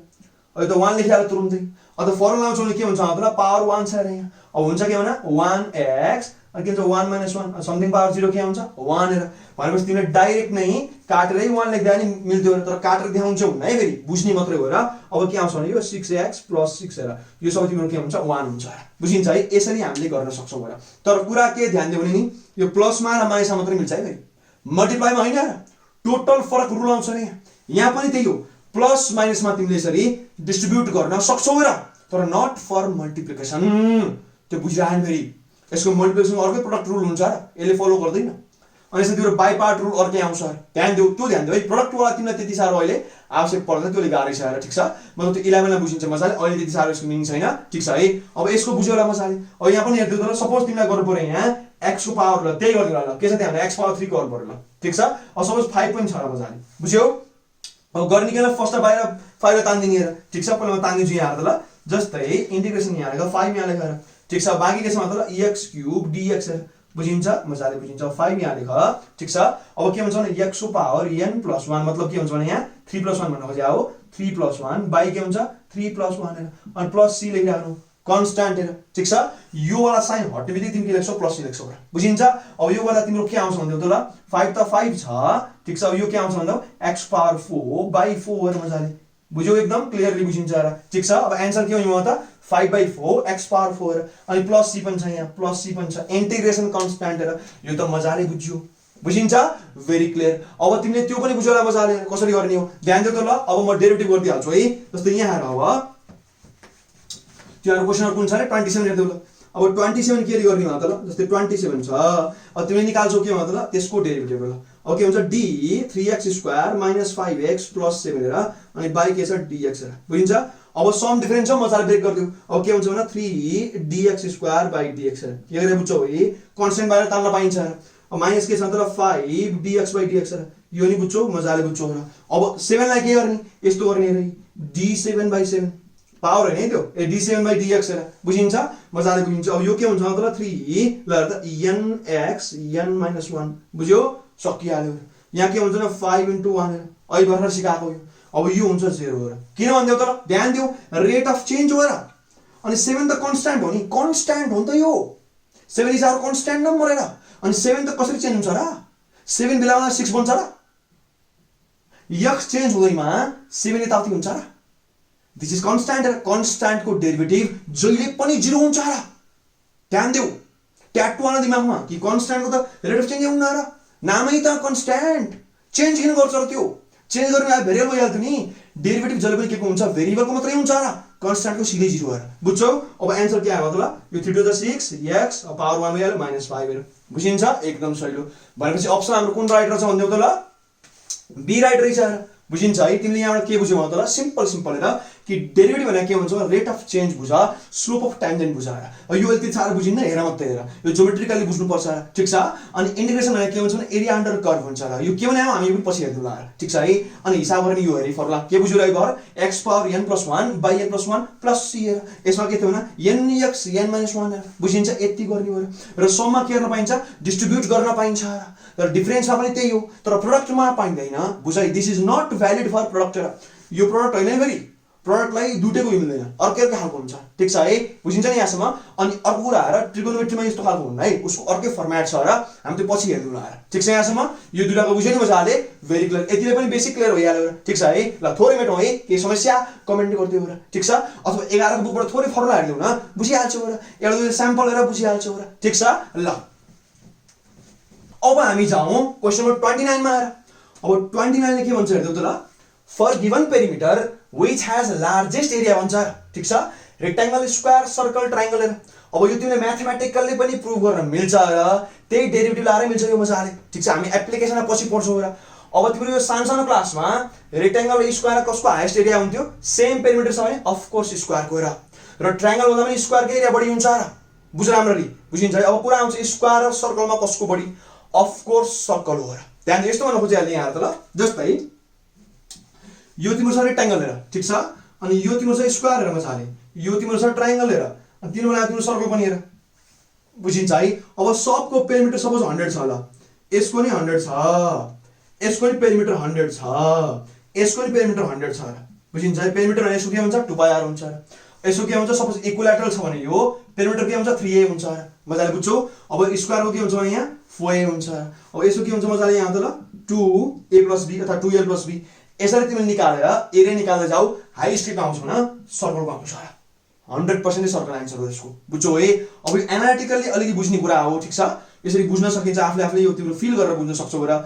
अहिले त 1 लेखिहाल्यो तुरुन्तै अब त फर्मुला आउँछ भने के हुन्छ भन्दा पावर 1 छ र यहाँ अब हुन्छ के भने 1x अनि के हुन्छ 1 - 1 समथिङ पावर 0 के हुन्छ 1 हेर भनेपछि तिमीले डाइरेक्ट नै काटेरै 1 लेख्दा नि मिल्थ्यो तर काटेर देखाउँछौ है फेरि बुझ्ने मात्रै हो र। अब के आउँछ भने यो 6x + 6 हेर यो सबै तिम्रो के हुन्छ 1 हुन्छ बुझिन्छ है यसरी हामीले गर्न सक्छौं र। तर कुरा के ध्यान दियो भने नि यो प्लसमा र माइनसमा मात्रै मिल्छ है फेरि मल्टिप्लाइमा हैन र टोटल फरक रुल आउँछ नि यहाँ पनि त्यही हो प्लस माइनसमा तिमीले यसरी डिस्ट्रिब्युट गर्न सक्छौ र तर नट फर मल्टिप्लिकेसन त्यो बुझिराख्नु फेरि यसको मल्टिप्लिकेसन अर्कै प्रोडक्ट रुल हुन्छ र यसले फलो गर्दैन। अनि यसमा तिम्रो बाइ पार्ट रुल अर्कै आउँछ ध्यान दिऊ त्यो ध्यान दिऊ है प्रोडक्ट वाला तिमीलाई त्यति साह्रो अहिले आवश्यक पर्दैन त्योले गाह्रै छ र ठीक छ मतलब त्यो 11 लाई बुझिन्छ मजाले अहिले त्यति साह्रो यसको मिनिङ छैन ठीक छ है। अब यसको बुझ्यो होला मजाले अब यहाँ पनि हेर्दिउ त सपोज तिमीलाई गर्नु पर्यो यहाँ x को पावर ल त्यही गर्दिनु ल के छ त्यहाँ x पावर 3 गर्नु पर्यो ल ठीक छ। अब सपोज 5 पनि छ र मजाले बुझ्यौ अब गर्ने के ल फर्स्ट बाहिर 5 तान्दिने र ठीक छ पहिला म तान्दिन्छु यहाँ हेर्दा ल जस्तै इन्टिग्रेसन यहाँ लेखेर 5 यहाँ लेखेर ठीक छ बाँकी के छ मतलब x³ dx बुझिन्छ मजाले बुझिन्छ 5 यहाँ लेख ठीक छ। अब के हुन्छ भने x को पावर n+1 मतलब के हुन्छ भने यहाँ 3+1 भन्न खोजे हो 3+1 बाइ के हुन्छ 3+1 अनि प्लस c लेखिराख्नु कन्स्ट्यान्ट हेर ठीक छ। यो वाला साइन हट्ने बित्तिकै तिमी के लेख्छौ प्लस c लेख्छौ बुझिन्छ। अब यो वाला तिम्रो के आउँछ भन्दै त ल 5 त 5 छ ठीक छ अब यो के आउँछ भन्दा x पावर 4 बाइ 4 मजाले बुझ्यौ एकदम क्लियरली बुझिन्छ र ठीक छ। अब आन्सर के हो यो त 5/4 x पावर 4 अनि प्लस c पनि छ यहाँ प्लस c पनि छ इन्टिग्रेसन कन्स्ट्यान्ट हेर यो त मजाले बुझिन्छ भेरी क्लियर अब तिमीले त्यो पनि बुझ्यौ होला मजाले कसरी गर्ने हो ध्यान दिऊ त ल अब म डेरिभेटिभ गरिदिहाल्छु है जस्तै यहाँ अब त्यो क्वेशन कुन छ रे 27 हेर्दै ल अब 27 के गर्ने हो त ल जस्तै 27 छ अब तिमीले निकाल्छौ के हो त ल त्यसको डेरिभेटिभ ल अब के हुन्छ d 3x² - 5x + 7 हेर अनि बाइ के छ dx हेर बुझिन्छ अब सम डिफरेन्स छ मजाले ब्रेक गरिदिऊ अब के हुन्छ भने 3dx² dx हेर के गरे बुझ्छौ है कन्स्टेन्ट बाहिर तान्न पाइन्छ अब माइनस के छ त 5dx/dx हेर यो नि बुझ्छौ मजाले बुझ्छौ र अब 7 लाई के गर्ने यस्तो गर्ने रे d7/7 पावर हैन त्यो ए d7/dx हेर बुझिन्छ मजाले बुझिन्छ अब यो के हुन्छ त 3 ल हेर त nx n - 1 बुझ्यौ सकिहाल्यो यहाँ के हुन्छ न 5 * 1 हेर अहिले भर्खर सिकाएको यो अब यो हुन्छ 0 हेर किन भन्दियौ त ध्यान दिऊ रेट अफ चेन्ज हो र अनि 7 त कन्स्ट्यान्ट हो नि कन्स्ट्यान्ट हो नि त यो 7 इज आवर कन्स्ट्यान्ट नम्बर हेर अनि 7 त कसरी चेन्ज हुन्छ र 7 बेलामा 6 बन्छ र x चेन्ज हुँदैमा 7 यताउति हुन्छ र दिस इज कन्स्ट्यान्ट कन्स्ट्यान्ट को डेरिभेटिभ जहिले पनि 0 हुन्छ र ध्यान देऊ ट्याटु आउन दिमागमा कि कन्स्ट्यान्ट को त रेट अफ चेन्ज हुन्न र नामै त कन्स्ट्यान्ट चेन्ज किन गर्छ र त्यो चेन्ज गर्ने भेरिएबल भइहाल्थ्यो नि डेरिभेटिभ जहिले पनि के को हुन्छ भेरिएबलको मात्रै हुन्छ र कन्स्ट्यान्ट को सिधै 0 हेर बुझ्छौ अब आन्सर के आयो त ल यो 3 * 6 x अब पावर 1 भइहाल्यो -5 हेर बुझिन्छ एकदम सजिलो भनेपछि अप्सन हाम्रो कुन राइट रहेछ भन्दियौ त ल बी राइट रहेछ बुझिन्छ है तिमीले यहाँबाट के बुझ्यौ त ल सिम्पल हेर कि डेरिभेटिभ भने के हुन्छ रेट अफ चेन्ज बुझ स्लोप अफ टेन्जेन्ट बुझ यो यति साह्रो बुझिन्न हेर मात्रै हेर यो ज्योमेट्रिकली बुझ्नु पर्छ ठीक छ अनि इन्टिग्रेसन भने के हुन्छ भने एरिया अन्डर कर्भ हुन्छ र यो के भने हामी पनि पछि हेर्दैला ठीक छ है अनि हिसाब गर्ने यो हेरि फर्मुला के बुझ्यौ र घर x power n + 1 / n + 1 + c हेर यसमा के थियो भने nx n - 1 बुझिन्छ यति गर्ने हो र सममा के गर्न पाइन्छ डिस्ट्रिब्युट गर्न पाइन्छ तर डिफरेन्समा पनि त्यही हो तर प्रोडक्टमा पाइँदैन बुझाइ this is not valid for product यो प्रोडक्ट हैन फेरि प्रोडक्टलाई दुटैको मिल्दैन अर्कै खालको हुन्छ ठीक छ है बुझिन्छ नि यहाँसम्म अनि अर्को कुरा हेर ट्रिगोनोमेट्रीमा यस्तो खालको हुन्न है उसको अर्कै फर्म्याट छ र हामी त्यो पछि हेर्दैला ठीक छ यहाँसम्म यो दुटाको बुझ्यो नि मजाले भेरी क्लियर यतिले पनि बेसिक क्लियर भइहाल्यो ठीक छ है ल थोरै मेटौँ है के समस्या कमेन्ट गरिदिऊ र ठीक छ अथवा 11 को बुकबाट थोरै फर्मुला हेर्दिऊ न बुझिहाल्छौ र एउटा दुई स्याम्पल हेरेर बुझिहाल्छौ र ठीक छ ल अब हामी जाउँ क्वेशन नम्बर 29 मा अब 29 ले के भन्छ हेर्दिऊ त ल for given perimeter which has largest area भन्छ ठीक छ रेक्टेंगल स्क्वायर सर्कल ट्रायंगल अब यो तिमीले म्याथमेटिकली पनि प्रुभ गर्न मिल्छ र त्यही डेरिभेटिभ लाएर मिल्छ यो मजाले ठीक छ हामी एप्लिकेसनमा पछि पढ्छौँ र अब तिम्रो यो सानो क्लासमा रेक्टेंगल स्क्वायर कसको हाईएस्ट एरिया हुन्थ्यो सेम पेरिमिटर छ भने अफ कोर्स स्क्वायर को र ट्रायंगल भन्दा पनि स्क्वायर को एरिया बढी हुन्छ र बुझ राम्ररी बुझिन्छ है अब कुरा आउँछ स्क्वायर र सर्कलमा कसको बढी अफ कोर्स सर्कल हो र ध्यान दे यस्तो भन्न खोजिहाल्ने यहाँ त ल जस्तै यो तिम्रो छ रेक्टेंगल हेर ठीक छ अनि यो तिम्रो छ स्क्वायर हेर मजाले यो तिम्रो छ ट्रायंगल हेर अनि तिम्रो लागि तिम्रो सर्कल पनि हेर बुझिन्छ है अब सबको पेरिमिटर सपोज 100 छ ल यसको नि 100 छ यसको नि पेरिमिटर 100 छ यसको नि पेरिमिटर 100 छ बुझिन्छ है पेरिमिटर भने यसको के हुन्छ 2πr हुन्छ यसको के हुन्छ सपोज इक्विलेटरल छ भने यो पेरिमिटर के हुन्छ 3a हुन्छ मजाले बुझ्छौ अब स्क्वायर को के हुन्छ भने यहाँ 4a हुन्छ अब यसको के हुन्छ मजाले यहाँ त ल 2a + b अथवा 2l + b यसरी तिमीले निकालेर एरिया निकाल्दै जाऊ हाई स्टेपमा आउँछ न सर्कलको आउँछ 100% सर्कल आन्सर हो यसको बुझ्छौ है अब एनालिटिकली अलिकति बुझ्ने कुरा हो ठीक छ यसरी बुझ्न सकिन्छ आफूले यो तिम्रो फिल गरेर बुझ्न सक्छौ र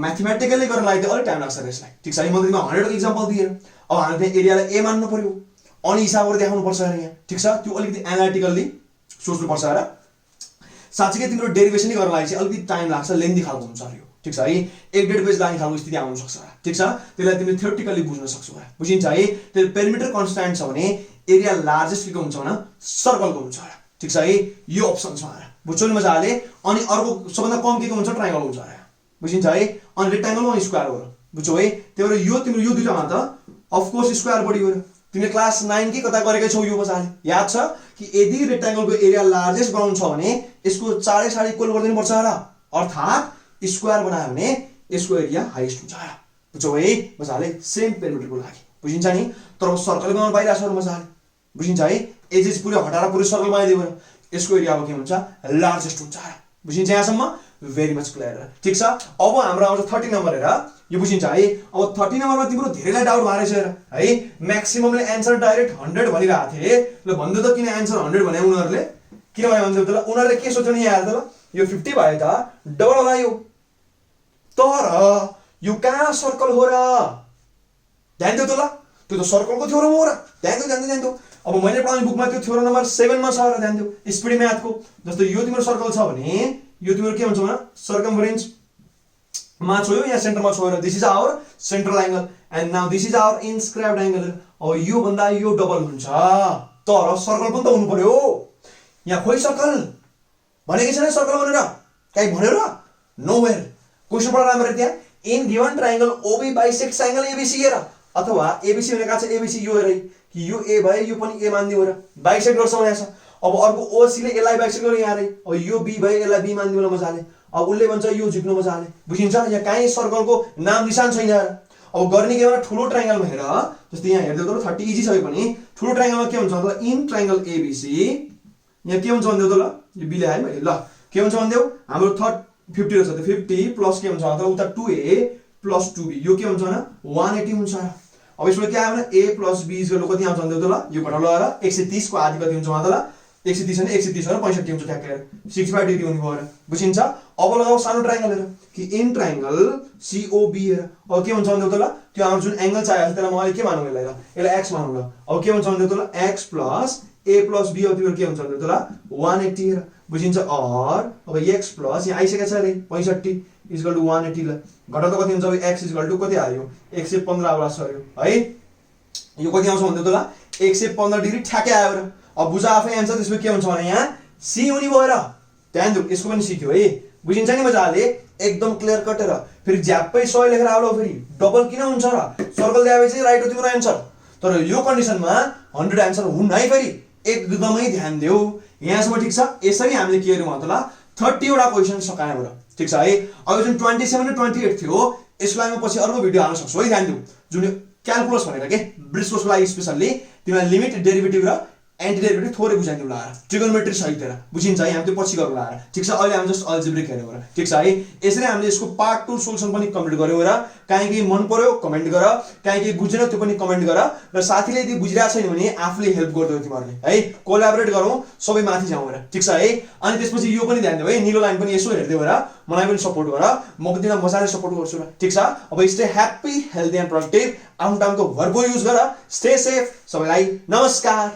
म्याथमेटिकली गर्न लागि त अलि टाइम लाग्छ यसलाई ठीक छ मैले तिमीलाई 100 एक्जाम्पल दिए अब हामीले त्यहाँ एरियालाई ए मान्नु पर्यो अनि हिसाब गरेर देखाउनु पर्छ यहाँ ठीक छ त्यो अलिकति एनालिटिकली सोच्नु पर्छ र साच्चै तिम्रो डेरिभेसन गर्न लागि चाहिँ अलिकति टाइम लाग्छ लेन्दी खालको हुन्छ यो ठीक छ है 1.5 पेज लाग्ने खालको स्थिति आउन सक्छ ठीक छ त्यसलाई तिमीले थ्योरेटिकली बुझ्न सक्छौ बुझिन्छ है त्यो पेरिमिटर कन्स्ट्यान्ट छ भने एरिया लार्जेस्ट के हुन्छ भने सर्कलको हुन्छ ठीक छ है यो अप्सन छ बुझ्छौ नि मजाले अनि अर्को सबभन्दा कम के हुन्छ ट्रायंगल हुन्छ बुझिन्छ है अनि रेक्टेंगल अनि स्क्वायर हो बुझ्छौ है त्यही भएर यो तिम्रो यो दुईटामा त अफ कोर्स स्क्वायर बढी हो तिमीले क्लास 9 के कता गरेकै छौ यो मजाले याद छ कि यदि रेक्टेंगलको एरिया लार्जेस्ट बनाउनु छ भने यसको चारै साइड इक्वल गरिदिनु पर्छ र अर्थात स्क्वायर बनायो भने यसको एरिया हाईएस्ट हुन्छ बुझ्छौ है मजाले सेम पेरिमिटरको लागि बुझिन्छ नि तर सर्कल बनाउन पाइरहेछ मजाले बुझिन्छ है एजेस पुरै हटाएर पुरै सर्कल बनाइदियो यसको एरिया अब के हुन्छ लार्जेस्ट हुन्छ बुझिन्छ यहाँसम्म भेरी मच क्लियर ठीक छ अब हाम्रो आउँछ 30 नम्बर हेर यो बुझिन्छ है अब 30 नम्बरमा तिम्रो धेरैलाई डाउट भएर छ है म्याक्सिममले आन्सर डाइरेक्ट 100 भनिरहेको थिए ल भन्दै त किन आन्सर 100 भने उनीहरुले किन भने भन्दै त उनीहरुले के सोच्यो नि यार त ल यो 50 भयो त डबल होला यो तर यो कहाँ सर्कल हो र? ध्यान दियो त ल, त्यो त सर्कलको थ्योरम हो र। ध्यान दियो। अब मैले पढाउने बुकमा त्यो थ्योरम नम्बर 7 मा छ र, ध्यान दियो। स्पिड म्याथको जस्तो यो तिम्रो सर्कल छ भने यो तिम्रो के हुन्छ भने सर्कमफरेन्स मा छोयो या सेन्टरमा छोयो र this is our central angle and now this is our inscribed angle. अब यो भन्दा यो डबल हुन्छ, तर सर्कल पनि त हुनु पर्यो। यहाँ खोइ सर्कल भनेकै छैन सर्कल भनेर, कहीँ भन्यो र? नोवेयर। क्वेशन पढ राम्रो त्यहाँ, in given triangle OB bisects angle ABC हेर, अथवा एबीसी भनेको छ एबीसी यो हेरै कि यो ए भयो यो पनि ए मान्दियो र बाइसेक्ट गर्छ भनेको छ। अब अर्को ओसी ले एलाई बाइसेक्ट गर्यो यहाँ रे, अब यो बी भयो एलाई बी मान्दियो ल मजाले। अब उसले भन्छ यो झुक्नु मजाले, बुझिन्छ? यहाँ कहीँ सर्कलको नाम निशान छैन यार। अब गर्ने के भने ठुलो ट्रायंगलमा हेर, जस्तै यहाँ हेर्दै त 30 इजी छ पनि ठुलो ट्रायंगलमा के हुन्छ मतलब इन ट्रायंगल एबीसी यहाँ के हुन्छ भन्दियो त ल, यो बी ल्याए मैले ल, के हुन्छ भन्दियो हाम्रो 50 रहेछ त 50 प्लस के हुन्छ मतलब उता 2a प्लस 2b यो के हुन्छ भने 180 हुन्छ। अब यसमा के आयो भने a प्लस b इक्वल कति आउँछ भन्दियो त ल, यो घटाउला र 130 को आधी कति हुन्छ मतलब 130 भने 130 हो र 65 हुन्छ ठ्याक्कै 65 डिग्री हुने भयो र, बुझिन्छ? अब लगाऊ सानो ट्रायंगल हेर कि इन ट्रायंगल COB हेर, अब के हुन्छ भन्दियो त ल, त्यो हाम्रो जुन एंगल चाहिएको छ त्यसलाई मैले के मानौँ यसलाई ल, यसलाई x मानौँ ल। अब के हुन्छ भन्दियो त ल x plus a plus b अब तिम्रो के हुन्छ भन्दियो त ल 180 हेर, बुझिन्छ? और अब x प्लस यहाँ आइसकेको छ रे 65 इक्वल टु 180 ल, घटाउँदा कति हुन्छ? अब x इक्वल टु कति आयो 115 आउला सर्यो है। यो कति आउँछ भन्दियो त ल 115 डिग्री ठ्याक्कै आयो र। अब बुझ आफै आन्सर, त्यसमा के हुन्छ भने यहाँ सी हुने भयो र। ध्यान दिउ, यसको पनि सी थियो है, बुझिन्छ नि मजाले, एकदम क्लियर कट र। फेरि झ्याप्पै 100 लेखेर आउला, फेरि डबल किन हुन्छ र? सर्कल दिएपछि राइट हो तिम्रो आन्सर, तर यो कन्डिसनमा 100 आन्सर हुन्न है। फेरि एकदमै ध्यान देऊ, यहाँसम्म ठीक छ? यसरी हामीले के गर्यौँ त ल 30 वटा क्वेशन सकायौँ र, ठीक छ है। अब जुन 27 र 28 थियो यसलाई म पछि अर्को भिडियो हाल्न सक्छु है। ध्यान दिउ, जुन क्याल्कुलस भनेर के ब्रिस्कोसको लागि स्पेशली तिमीलाई लिमिट डेरिभेटिभ र एन्टी डेरिभेटिभ थोरै बुझाइदिउँ ला, ट्रिगोनोमेट्री सहित हेर, बुझिन्छ? हामी त्यो पछि गरौँ ला, ठीक छ? अहिले हामी जस्ट अल्जेब्रिक हेर्यौँ र, ठीक छ है। यसरी हामीले यसको पार्ट 2 सोल्युसन पनि कम्प्लिट गर्यौँ र। काहीँ केही मन पर्यो कमेन्ट गर, काहीँ केही बुझेन त्यो पनि कमेन्ट गर, र साथीले यदि बुझिरहेको छैन भने आफूले हेल्प गरिदेऊ तिमीहरूले है, कोलाबोरेट गरौँ, सबै माथि जाउँ र, ठीक छ है। अनि त्यसपछि यो पनि ध्यान देऊ है, निलो लाइन पनि यसो हेर्दै गर, मलाई पनि सपोर्ट गर, म तिमीलाई मजाले सपोर्ट गर्छु र, ठीक छ? अब stay happy healthy and productive, आफ्नो टाइमको भरपुर युज गर, स्टे सेफ, सबैलाई नमस्कार।